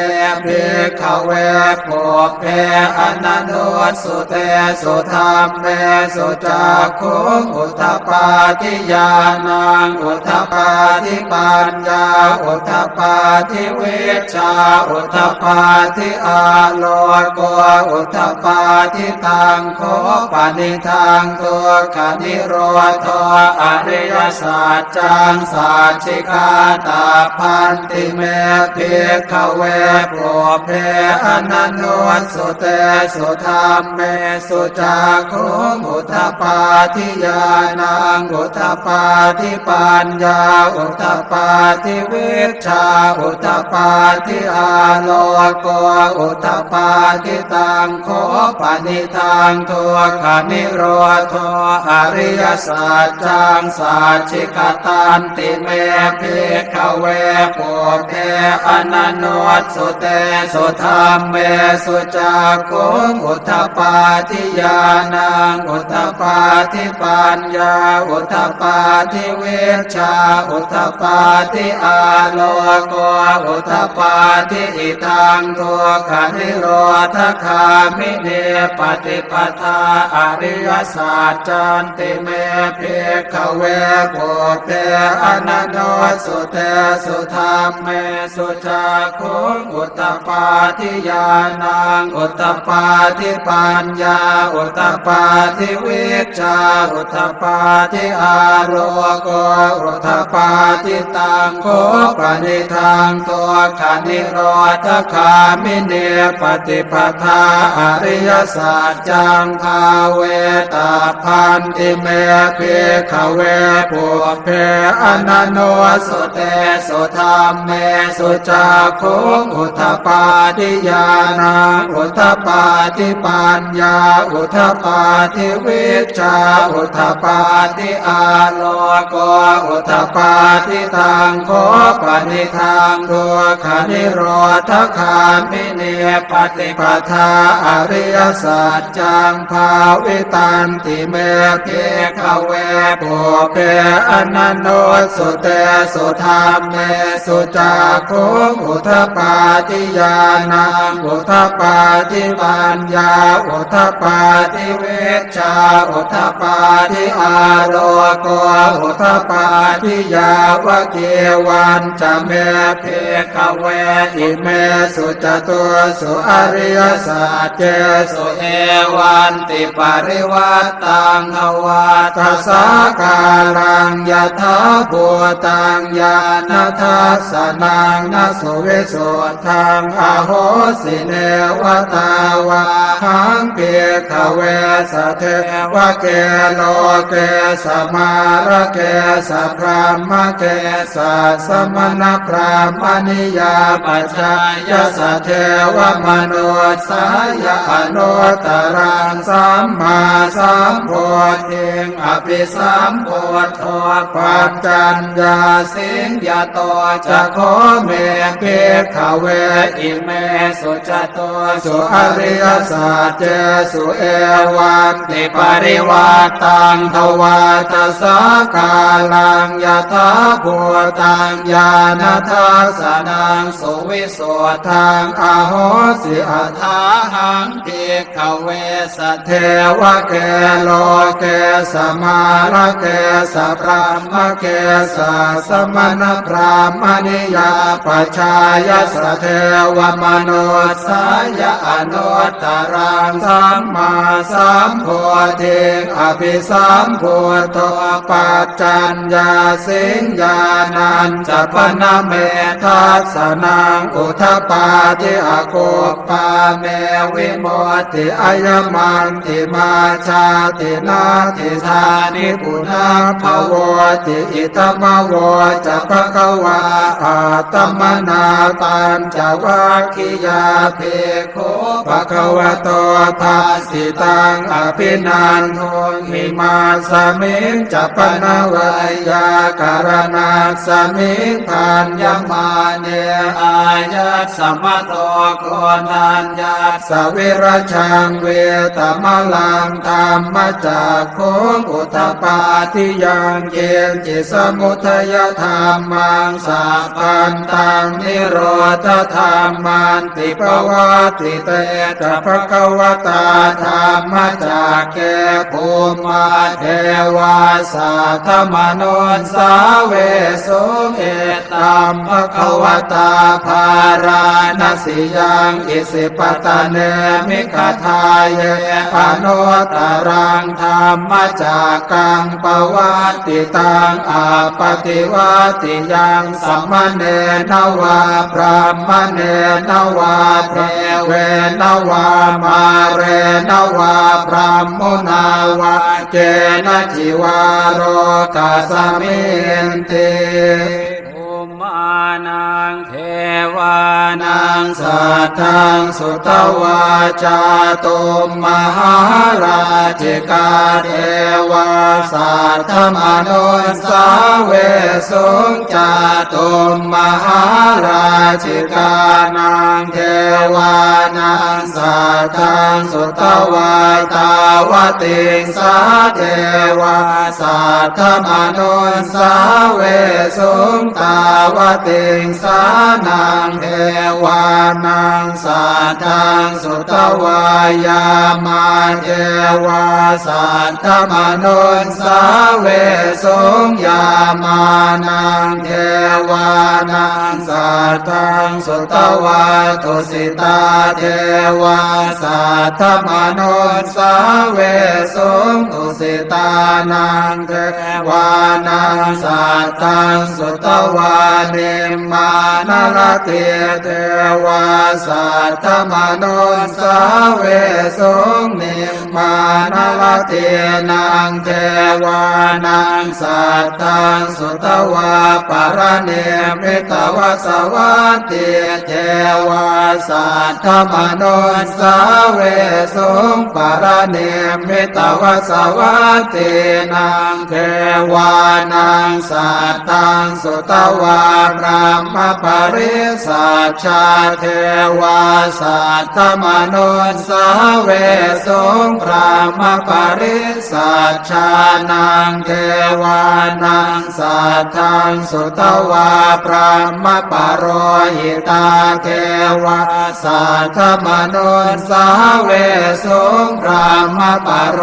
ภิกขเวปุพเพอนันโนสุเตสุธรรมเมสุจักขุอุทธปาทิญาณังอุทธปาทิปัญญาอุทธปาทิวิชชาอุทธปาทิอาโลโกอุทธปาทิตังโคปานิทังทุกขนิโรธอริยสัจจังสัจฉิกาตาพันติเมภิกขเวปุพเพอนันโนสุเตสุธรรมเมสุจักขุอุทธปาทิญาณังอุทธปาทิปัญญาอุทธปาทิวิชชาอุทธปาทิอาโลโกอุทธปาทิตังโคปานิทังทุกขนิโรธอริยสัจจังสัจฉิกตันติเมภิกขเวปุพเพอนันโนสุเตสุธรรมเมสุจักขุอุทธปาทิญาณังอุทธปาทิปัญญาอุทธปาทิวิชชาอุทธปาทิอาโลโกอุทธปาทิอิทังทุกขนิโรธคามิเนปฏิปทาอริยสัจจันติเมภิกขเวปุพเพอนันโนสุเตสุธรรมเมสุจักขุอุทธปาทิญาณังอุทธปาทิปัญญาอุทธปาทิวิชชาอุทธปาทิอาโลโกอุทธปาทิตังโคปานิทังทุกขนิโรธคามิเนปฏิปทาอริยสัจจังภาเวตาพันติเมภิกขเวปุพเพอนันโนสุเตสุธรรมเมสุจักขุอุทธปาทิญาณังอุทธปาทิปัญญาอุทธปาทิวิชชาอุทธปาทิอาโลโกอุทธปาทิตังโคปานิทังทุกขนิโรธคามิเนปฏิปทาอริยสัจจังภาวิตันติเมภิกขเวปุพเพอนันโนสุเตสุธรรมเมสุจักขุอุทธปาทิญาณังอุทธปาทิปัญญาอุทธปาทิวิชชาอุทธปาทิอาโลโกอุทธปาทิยาวะเกวันจะเมภิกขเวอิเมสุจตุสุอริยสัจเจสุเอวันติปริวัตตังภวาทัสสะกาลังยะถาภูตังญาณทัสสนังนะสุวิสุทธังอโหสิเนวตาวาหังเภิกขเวสะเทวะเกโลเกสมาระเกสพรามเกสสมณพราหมณิยาปัจจายสเทวมโนสายอนุตตรังสัมมาสัมโพธิอภิสัมโพธปัจจัญญาสิงยโตจะโคเมภิกขเวอิเมสุจโตสุอริยสัจเจสุเอวันติปริวัตตังภวาทัสสะกาลังยะถาภูตังญาณทัสสนังสุวิสุทธังอโหสิอัฏฐาหังภิกขเวสเทวะเกโลเกสมาระเกสพรามเกสสมณพราหมณิยาปัจจายสเทวมโนสายอนุตตรังสัมมาสัมโพธิอภิสัมโพธปัจจัญญาสิงญาณัญจปนเมทัสสนังอุทธปาทิอโกปาเมวิโมติอายมันติมาชาตินาติธานิปุณาภวติอิตมโวจะภะคะวาอาตมนาปัญจวัคคียาภิกขุภะคะวะโตภาสิตังอภินันโทหิมาสมิงจะปนวายาการณาสมิงพันยมาเนอายัสสมะโตโกนัญญาสวิรชังเวตมลังธรรมจักขุอุทธปาทิยังเยนจิสมุทยธรรมังสา ปันตังนิโรธธรรมันติปวัติเตจะภควตาธรรมจากแก่ภูมิเทวาสัทธมนุนสาเวสุเอตัมภควตาภาราณสิยังอิสิปตะเนมิขทายเยอนุตตรังธรรมจากกังปวัตติตังอาปฏิวัติยังสัมมเนนวาพรหมเนนวาเทเวนวามาเรนวาพรหมุนาวาเจนะจิวาโรกัสมินติภูมานังเทวานังสัทธังสุตวาจาตุมมหาราชิกาเทวาสัทธมนุนสาเวสุงจาตุมมหาราชิกานังเทวานังสัทธังสุตวาตาวติงสาเทวาสัทธมนุนสาเวสุงตาวติงสานังเทวานังสัทธังสุตวายามาเทวาสัทธมนุนสาเวสุงยามานังเทวานังสัทธังสุตวาตุสิตาเทวาสัทธมนุนสาเวสุงตุสิตานังเทวานังสัทธังสุตวาเนมานรเตเทวาสัทธมนุนสาเวสุงนิมมานรเตนังเทวานังสัทธังสุตวาปรเนมิตวสวัตติเทวาสัทธมนุนสาเวสุงปรเนมิตวสวัตตินังเทวานังสัทธังสุตวาพรหมปริสัชชาเทวาสัทธมนุนสาเวสุงพรหมปริสัชชานังเทวานังสัทธังสุตวาพรหมปโรหิตาเทวาสัทธมนุนสาเวสุงพรหมปโร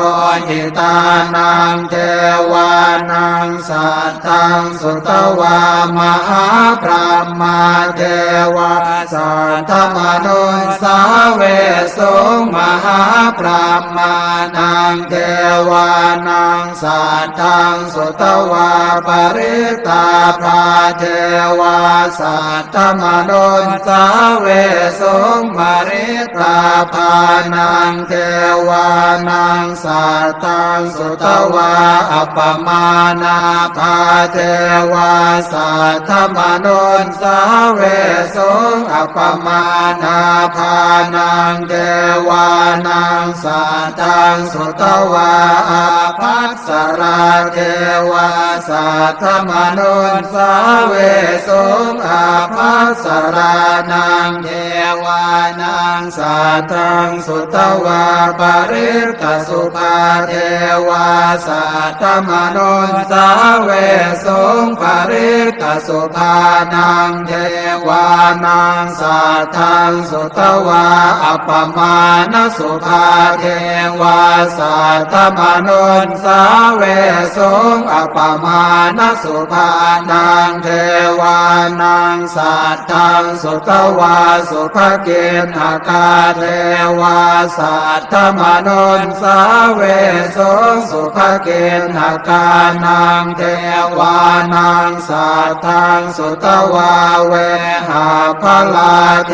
หิตานังเทวานังสัทธังสุตวามหาพรหมาเทวาสัทธมนุนสาเวสุงมหาพรหมานังเทวานังสัทธังสุตวาปริตาภาเทวาสัทธมนุนสาเวสุงปริตาภานังเทวานังสัทธังสุตวาอัปปมานาภาเทวาสัทธมนุนสาเวสุงอัปปมานาภานังเทวานังสัทธังสุตวาอาภัสสราเทวาสัทธมนุนสาเวสุงอาภัสสรานังเทวานังสัทธังสุตวาปริตสุภาเทวาสัทธมนุนสาเวสุงปริตสุภานังเทวานังสัทธังสุตวาอัปปมาณสุภาเทวาสัทธมนุนสาเวสุงอัปปมาณสุภานังเทวานังสัทธังสุตวาสุภเกณหกาเทวาสัทธมนุนสาเวสุงสุภเกณหกานังเทวานังสัทธังสุตวาเวหาภลาเท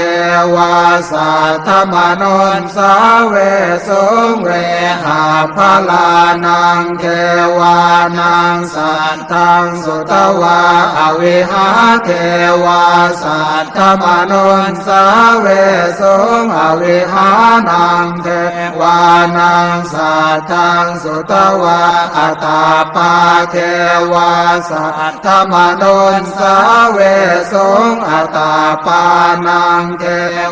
วาสัทธมนุนสาเวสุงเวหาภลานังเทวานังสัทธังสุตวาอวิหาเทวาสัทธมนุนสาเวสุงอวิหานังเทวานังสัทธังสุตวาอัตตาปาเทวาสัทธมนุนสาเวสุงอัตตาปานังเท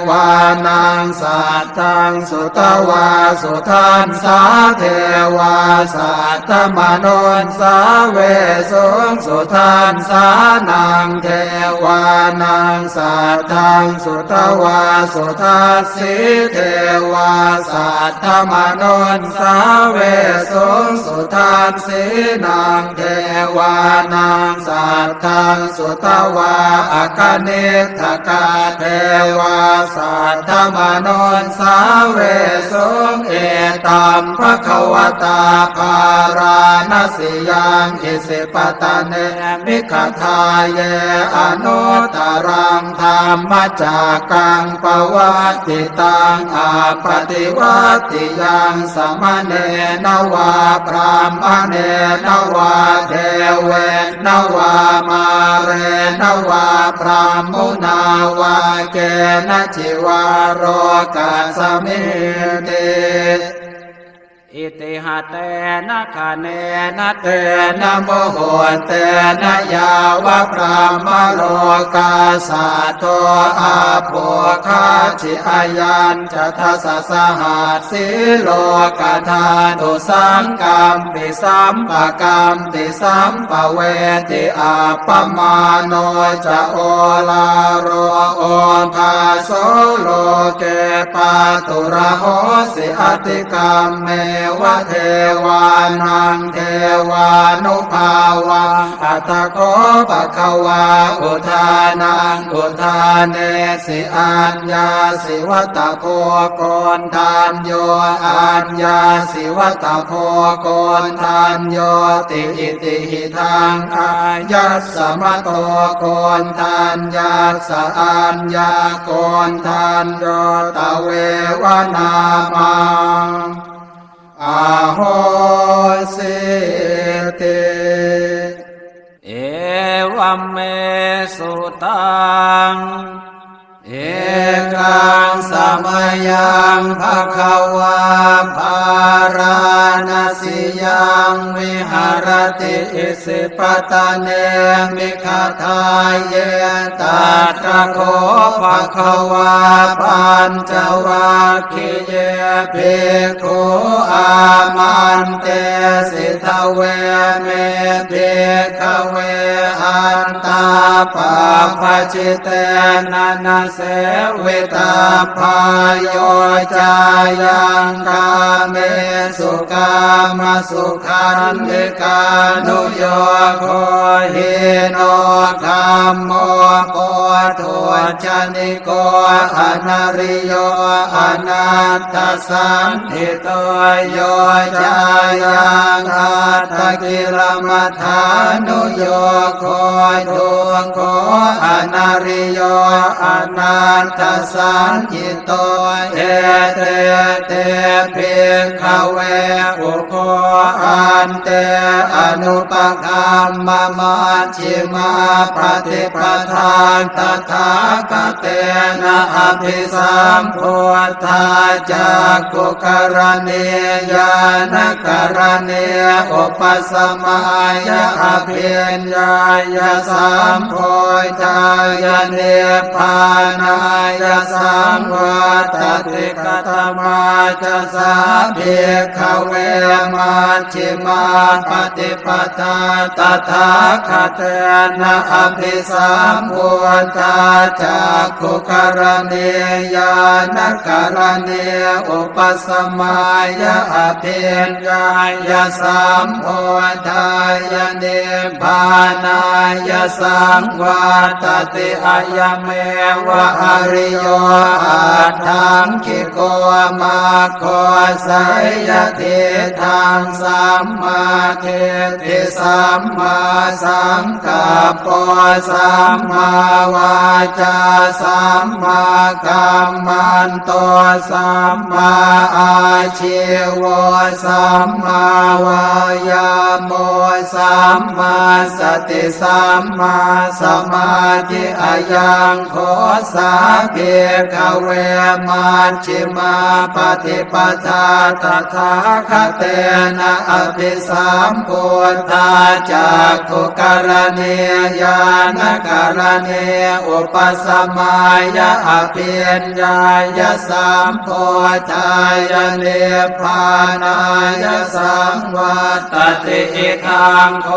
วานังสัทธังสุตวาสุทันสาเทวาสัทธมนุนสาเวสุงสุทันสานังเท วานังสัทธังสุตวาสุทัสสิเทวาสัทธมนุนสาเวสงสุทัสสินังเทวานังสัทธังสุตวาอคเนทกาเทวาสัทธมนุนสาเวสงเอตัมภควตาภาราณสิยังอิสิปตะเนมิขทาเยอนุตตรังธรรมจักกังปวัตติตังอาปฏิวัติยังสมณเณรวาพรามเณรวาเทเวนวามาเรนวาพรามมุนาวาเกณจิวาโรกัสสมิติ อิติหะเตนะคะเนนะเต เตนะโมโหเตนะยาวะพรามโลกาสัตโตอาโภคาชิอายันจะทัสสะหัสสิโลกธาตุสังกัมปิสัมปะกัมติสัมปะเวติอาปมาโนจะโอลาโรโอภาโสโลเกปาตุระโหสิอติกัมเมวะเทวานังเทวานุภาวังอัตโคปะคะวาอุทานังอุทานเนสิอัญญาสิวัตโพโกนทานโยอัญญาสิวัตโพโกนทานโยติอิติหิทังอายัสสมะโตโกนทานยัสสะอัญญาโกนทานโยตะเววนามังอาโหสิติ เอวัมเมสุตังเอกังสมัยยังภควาภาราณสิยังวิหารติอิสิปตะเนมิขทาเยตัตระโคภควาปัญจวัคคีย์เยภิกขุอามันเตสิทเวเมภิกขเวอันตาปะปะจิเตนะนะเสวิตาพายโยจายังกาเมสุกามสุขันธิกานุโยโคหิโนคัมโมโพธุชนิโกอนาริโยอนัตตสันติโตโยจายังอัตตกิลมัฏฐานุโยโคทุโคอนาริโยอนัตตสันติโตเอเตเตภิกขเวอุโคอันเตอนุปคัมมะมัชฌิมาปฏิปทาตถาคเตนะอภิสัมพุทธาจักขุกรณียานกรณีอุปสมัยอภิญญายสัมโพธายเนพานายสังวัตติกตมาจะสาภิกขเวมัชฌิมาปฏิปทาตถาคเตนะอภิสัมพุทธาจักขุกรณียานกรณีอุปสมัยอภิญญายสัมโพธายเนพานายสังวัตติอะยเมวะอริโยอัตถังคิโกมาโคสัยยติทังสัมมาทิฏฐิสัมมาสังกัปปะสัมมาวาจาสัมมากัมมันโตสัมมาอาชีวะสัมมาวายาโมสัมมาสติสัมมาสมาธิอายังโคส สาเพขเวมัชฌิมาปฏิปทาตถาคเตนะอภิสัมพุทธาจักขุกรณีญาณกรณีอุปสมัยอภิญญายสัมโพธายเนพานายสังวัตติอิทังโค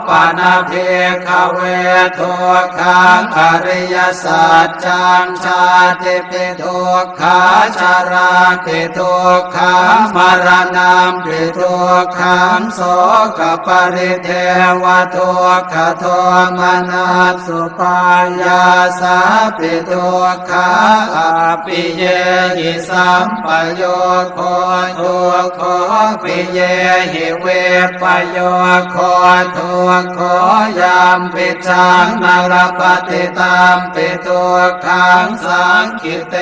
ปนาเพขเวทุกขังอริยสัจจังชาติปิทุกขาชาราปิทุกขามรณะปิทุกขังโสกปริเทวทุกขโทมนัสสุปายาสาปิทุกขาอภิเยหิสัมปโยโคทุกขปิเยหิเวปโยโคทุกขยามปิชังนรปฏิตามปิทุกขังสังคิเต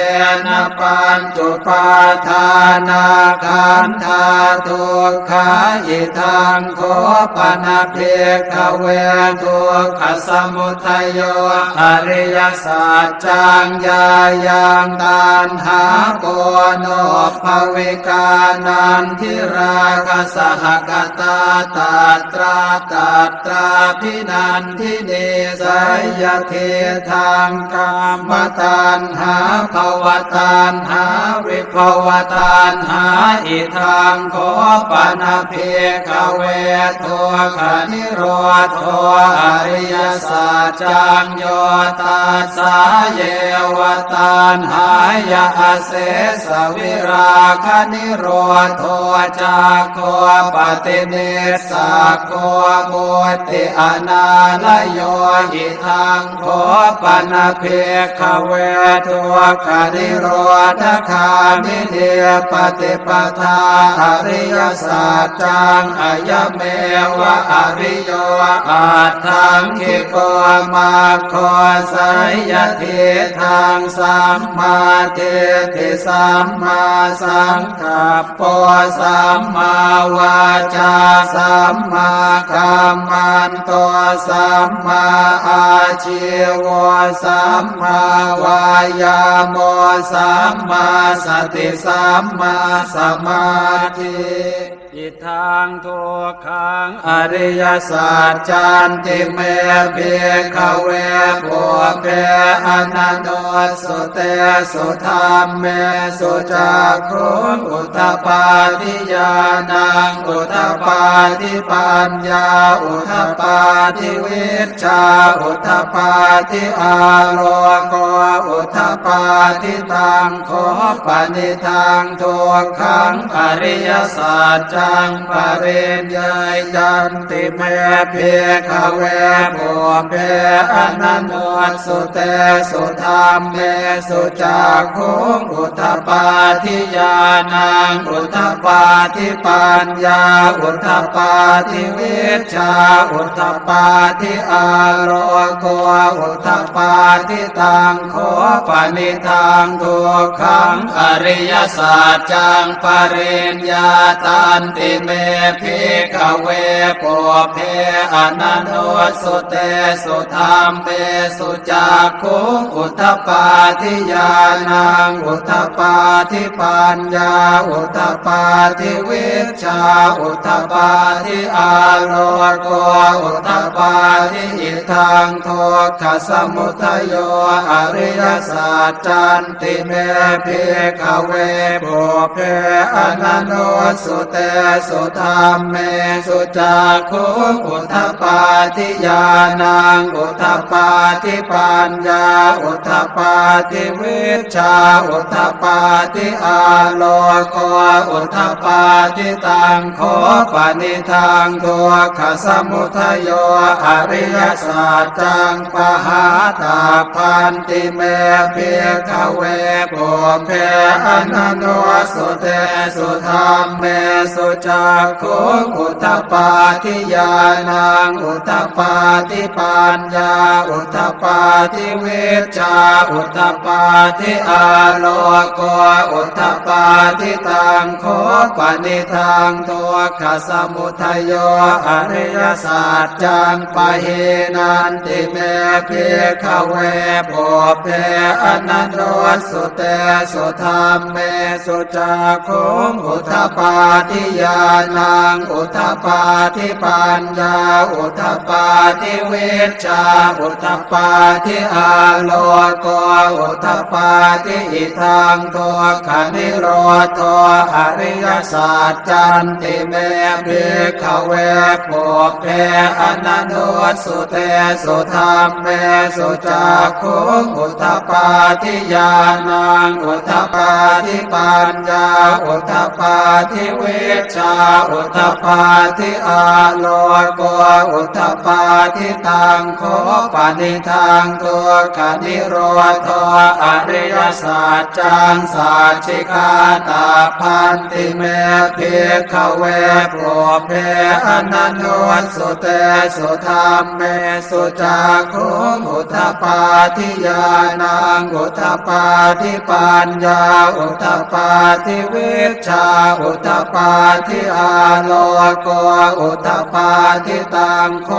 นะปัญจุปาทานาขันธาทุกขายิทังโคปนาเพขเวทุกขสมุทัยโยอริยสัจจังญายังตัณหาโกโนภวิกานันทิราคะสหกตาตราพินันทิเนสยเทธังกามตัณหาภวตัณหาวิภวตัณหาอิทังโคปนาเพขเวทุกขนิโรธอริยสัจจังโยตัสสะเยวตัณหายาเสสวิราคนิโรธจักโคปฏิเนสสะโคมุตติอนาลโยหิทังโคปนาเพขเวทุกขนิโรธคามิเนปฏิปทาอริยสัจจังอายเมวะอริโยอัตถังคิโกมาโคสยเทธังสัมมาเทติสัมมาสังกัปปะสัมมาวาจาสัมมากัมมันโตสัมมาอาชีวะสัมมาวายาโมสัมมาสติสัมมาสมาธิอิทังทุกขังอริยสัจจันติเมเภขเวปุเพอนันโนสุเตสุธรรมเมสุจักขุงอุทธปาทิญาณังอุทธปาทิปัญญาอุทธปาทิวิชชาอุทธปาทิอาโลโกอุทธปาทิตังโคปนิทังทุกขังอริยสัจจังปริญญาจันติเมเพขเวปุเพอนันโนสุเตสุธรรมเมสุจักขุงอุทธปาทิญาณังอุทธปาทิปัญญาอุทธปาทิวิชชาอุทธปาทิอาโลโกอุทธปาทิตังโคปนิทังทุกขังอริยสัจจังปริญญาตันติเมภิกขเวปุเพอนันโนสุเตสุธรรมเมสุจักขุงอุทธปาทิญาณังอุทธปาทิปัญญาอุทธปาทิวิชชาอุทธปาทิอาโลโกอุทธปาทิอิทังทุกขสมุทัยโยอริยสัจจันติเมภิกขเวปุเพอนันโนสุเตสุธรรมเมสุจักขุงอุทธปาทิญาณังอุทธปาทิปัญญาอุทธปาทิวิชชาอุทธปาทิอาโลโกอุทธปาทิตังโคปนิทังทุกขสมุทัยโยอริยสัจจังปหาตาพันติเมภิกขเวปุเพอนันโนสุเตสุธรรมเมสุจักขุงอุทธปาทิญาณังอุทธปาทิปัญญาอุทธปา ทิวิชชาอุทธปาทิอาโลโกอุทธปาทิตังโคปนิทังตัวขสมุทัยโยอริยสัจจังปะเหนันติเมเพขเวโภเพอนันโนสุเตสุธรรมเมสุจักขุงอุทธปาทิญาณังอุทธปาทิปัญญาอุทธปาทิวิชชาอุทธปาทิอาโลโกอุทธปาทิอิทังตัวขันิโรธอริยสัจจันติเมภิกขเวโภเพอนันโนสุเตสุธรรมเมสุจักขุงอุทธปาทิญาณังอุทธปาทิปัญญาอุทธปาทิวิชชาอุทธปาทิอาโลโกอุทธปาทิตังโคปนิทังตัวขันิโรธอริยสัจจังสัจฉิกาตาพันติเมภิกขเวโภเพอนันโนสุเตสุธรรมเมสุจักขุงอุทธปาทิญาณังอุทธปาทิปัญญาอุทธปาทิวิชชาอุทธปาทิอาโลโกอุทธปาทิตังโค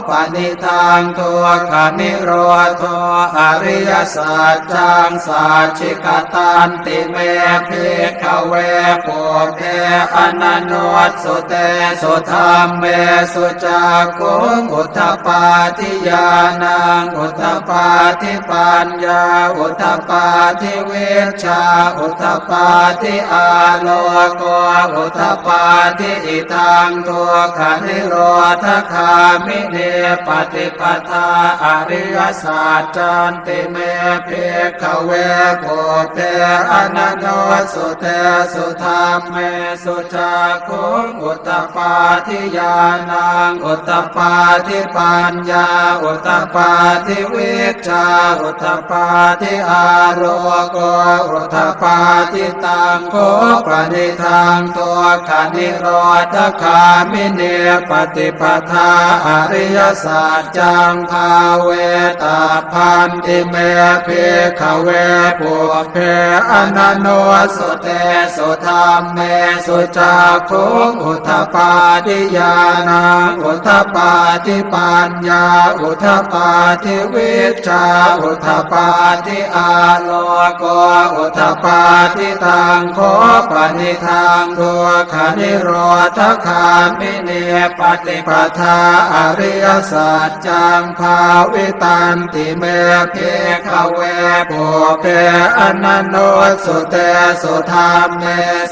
ปนิทังตัวขันิโรธอริยสัจจังสัจฉิกตันติเมภิกขเวโภเพอนันโนสุเตสุธรรมเมสุจักขุงอุทธปาทิญาณังอุทธปาทิปัญญาอุทธปาทิวิชชาอุทธปาทิอาโลโกอุทธปาทิอิทังตัวขันิโรธคามิเนปฏิปทาอริยสัจจันติเมภิกขเวโภเพอนันโนสุเตสุธรรมเมสุจักขุงอุทธปาทิญาณังอุทธปาทิปัญญาอุทธปาทิวิชชาอุทธปาทิอาโลโกอุทธปาทิตังโคปนิทังตัวขันิโรธคามิเนปฏิปทาอริยสัจจังภาเวตาพันติเมภิกขเวโภเพอนันโนสุเตสุธรรมเมสุจักขุงอุทธปาทิญาณังอุทธปาทิปัญญาอุทธปาทิวิชชาอุทธปาทิอาโลโกอุทธปาทิตังโคปนิทังตัวขันิโรธคามิเนปฏิปทาอริยสัจจังภาวิตันติเมภิกขเวโภเพอนันโนสุเตสุธรรมเม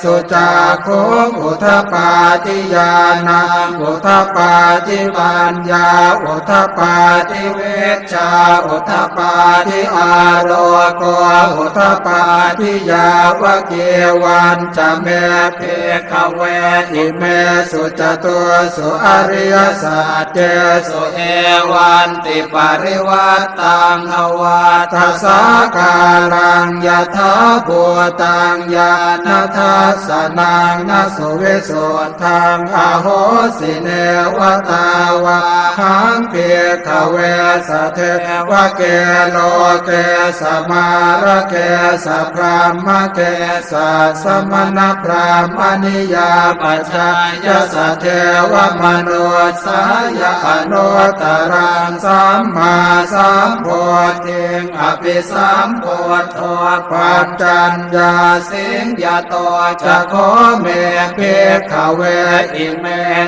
สุจักขุงอุทธปาทิญาณังอุทธปาทิปัญญาอุทธปาทิวิชชาอุทธปาทิอาโลโกอุทธปาทิยาวะเกวันจะเมภิกขเวอิเมสุจตุสุอริยสัจเจสุเอวันติปริวัตตังอวาทัสสะกาลังยะถาภูตังญาณทัสสะนังนะสุวิสุทธังอโหสิเนวตาวาหังเภิกขเวสะเทวะเกโลเกสมาระเกสะพรามเกสะสมณพราหมณิยาปัจจายสะเทวมนุสายะอนุตตรังสัมมาสัมโพธิงอภิสัมโพธปัจจัญญาสิงยะโตจะโคเมภิกขเวอิเม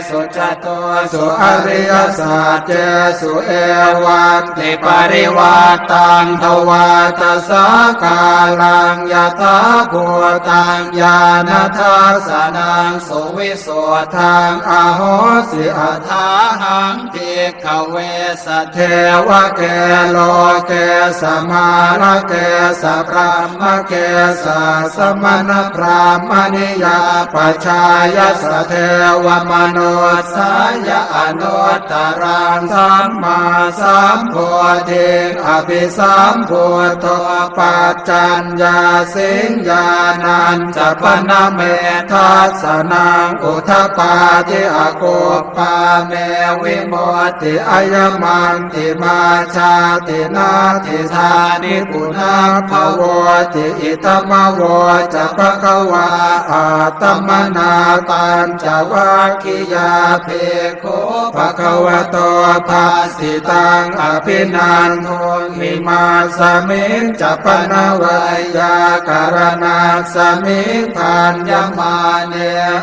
สุจโตสุอริยสัจเจสุเอวันติปริวัตตังทวาทัสสะกาลังยะถาภูตังญาณทัสสะนังสุวิสุทธังอโหสิอัฏฐาหังภิกขเวสะเทวะเกโลเกสมาระเกสะพรามเกสะสมณพราหมณิยาปัจจายสะเทวมนุสายะอนุตตรังสัมมาสัมโพธิอภิสัมโพธปัจจัญญาสิงญาณัญจปนเมทัสสะนังอุทธปาทิอโกปปาเมวิโมติอายมันติมาชา ตินาติธานิปุนาภวติอิตมวจะภะคะวาอาตมนาตัญจวัคคิยาเพโคภะคะวะโตภาสิตังอภินันโทมิมาสมิงจะปนวายาการณาสมิงพันยมาเน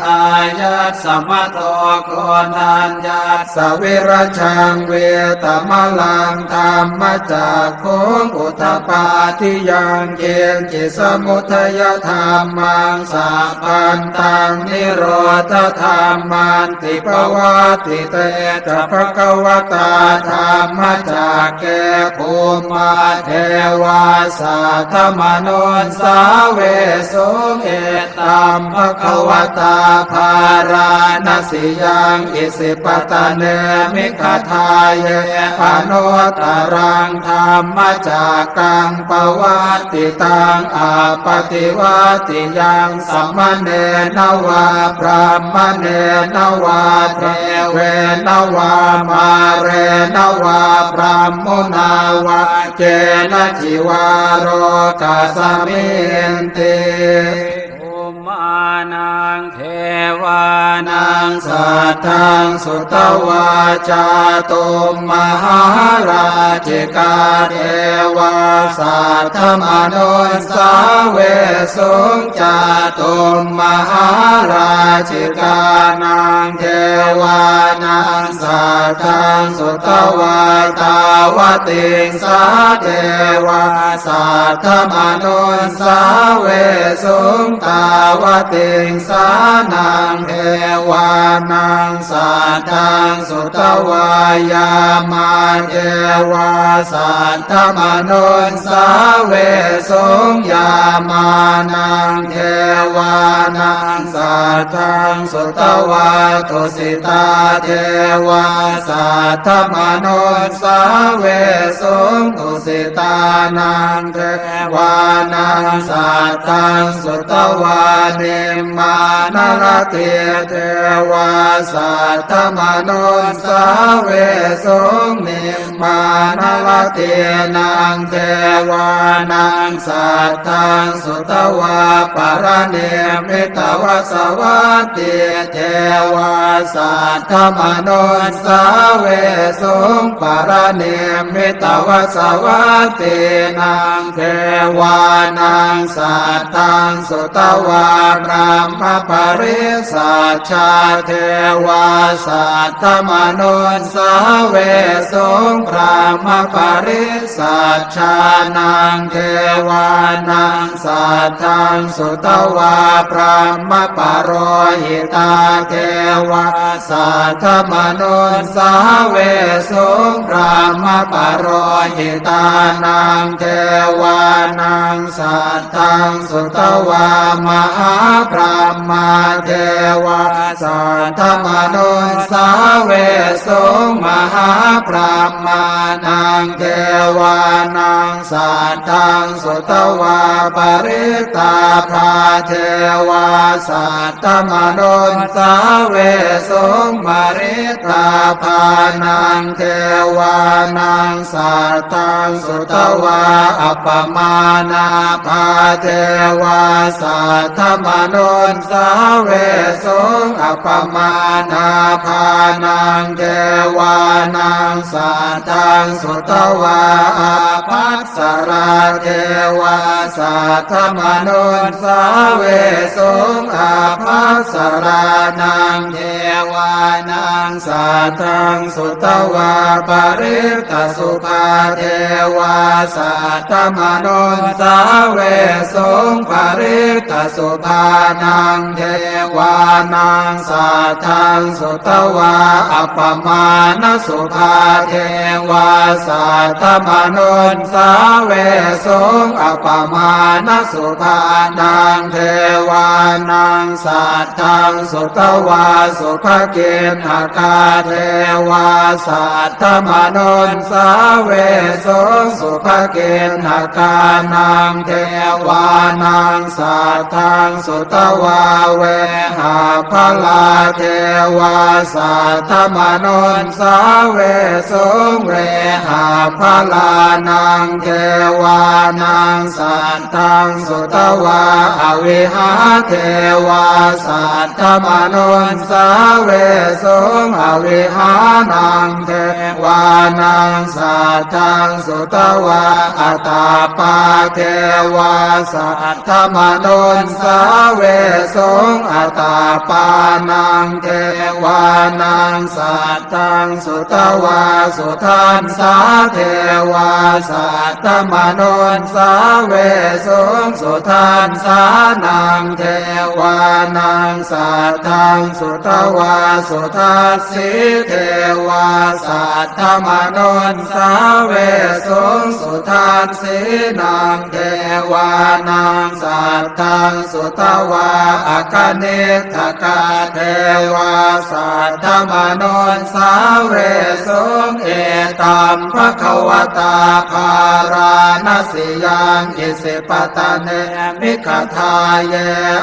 อายัสสมะโตโกนัญญาสวิรชังเวตมลังธรรมจักขุงอุทปาทิยังเกณจิสมุทัยธรรมังสัพพันตังนิโรธธรรมันติปวัตติเตจะภะคะวตาธรรมจักแก่ภูมิมาเทวาสัทธมนุสสาเวสุเอตัมภะคะวตาภาราณสิยังอิสิปตะเนมิคทายเยอนุตตรังธรรมจักกังปวัตติตังอาปฏิวัติยังสัมมเนนวาพรหมเนนวาเทเวนวามาเรนวาพรหมุนาวาเจนะจิวาโรกัสมินติภูมานังเทวานั นั ง งสัทธังสุตวาจาตุมมหาราชิกาเทวาสัทธมนุสสาเวสุงจาตุมมหาราชิกานังเทวานังสัทธังสุตวาตาวติงสาเทวาสัทธมนุสสาเวสุงตาวติงสานังเทวานังสัทธังสุตวายามาเทวาสัทธมนุสสาเวสุงยามานังเทวานังสัทธังสุตวาตุสิตาเทวาสัทธมนุสสาเวสุงตุสิตานังเทวานังสัทธังสุตวาเนมานรเทเทวาสัทธมนุสสาเวสุงนิมมานรเทนังเทวานังสัทธังสุตวาปรเนมิตวสวัตติเทวาสัทธมนุสสาเวสุงปรเนมิตวสวัตตินังเทวานังสัทธังสุตวาพรหมปริสัชชาเทวาสัทธมนุสสาเวสุงพรหมปริสัชชานังเทวานังสัทธังสุตวาพรหมปโรหิตาเทวาสัทธมนุสสาเวสุงพรหมปโรหิตานังเทวานังสัทธังสุตวามหาพรหมาเทวาสัทธมนุสสาเวสุงมหาพรหมานังเทวานังสัทธังสุตวาปริตาภาเทวาสัทธมนุสสาเวสุงปริตาภานังเทวานังสัทธังสุตวาอัปปมานาภาเทวาสัทธมนุสสาเวสุงอัปปมานาภานังเทวานังสัทธังสุตวาอาภัสสราเทวาสัทธมนุสสาเวสุงอาภัสสรานังเทวานังสัทธังสุตวาปริตสุภาเทวาสัทธมนุสสาเวสุงปริตสุภานังเทวานังสัทธังสุตวาอัปปมาณสุภาเทวาสัทธมนุสสาเวสุงอัปปมาณสุภานังเทวานังสัทธังสุตวาสุภเกณหกาเทวาสัทธมนุสสาเวสุงสุภเกณหกานังเทวานังสัทธังสุต วาเวหาพลาเทวาสัทธมนุนสาเวสงเวหาพลานังเทวานังสัทธังสุตวาอวิหาเทวาสัทธมนุนสาเวสงอวิหานังเทวานังสัทธังสุตวาอัตตาปาเทวาสัทธมนุนสาเวสงอัตตาปานังเทวานังสัทธังสุตวาสุทันสาเทวาสัทธมนุนสาเวสงสุทันสานังเทวานังสัทธังสุตวาสุทัสสิเทวาสัทธมนุนสาเวสงสุทัสสินังเทวานังสัทธังสุตวาอคเนทกาเทวาสัทธมนุนสาเวสงเอตัมภควตาภาราณสิยังอิสิปตะเนมิขทาเย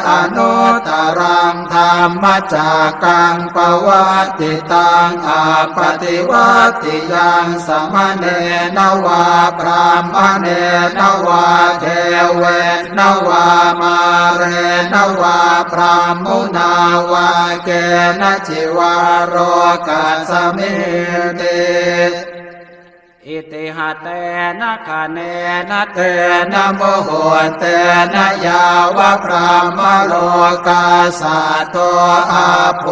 อนุตตรังธรรมจักกังปวัตติตังอาปฏิวัติยังสมเนนวาพรามเนนวาเทเวนวามาเรนวาพรามมุนาวาเกณจิวาโรกัสสมิติ อิติหะเตนะคะเนนะเต เตนะโมโหเตนะยาวะพรามโลกาสัตโตอาโภ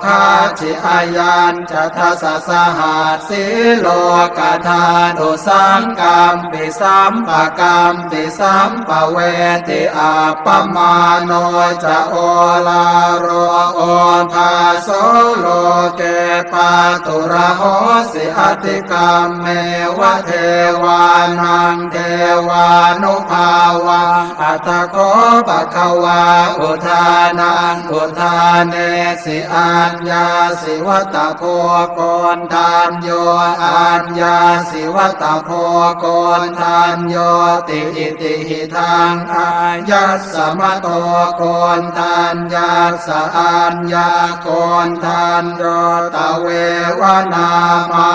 คาชิอายัญจะทัสสะหัสสิโลกธาตุสังกัมปิสัมปะกัมปิสัมปะเวติอาปมาโนจะโอลาโรโอภาโสโลเกปาตุระโหสิอติกัมเมวะเทวานังเทวานุภาวังอัตถโคปะคะวาอุทานังอุทานเนสิอัญญาสิวัตโพโกนทานโยอัญญาสิวัตโพโกนทานโยติอิติหิทังอายัสสมะโตโกนทานยัสสะอัญญาโกนทานโยตะเววนามา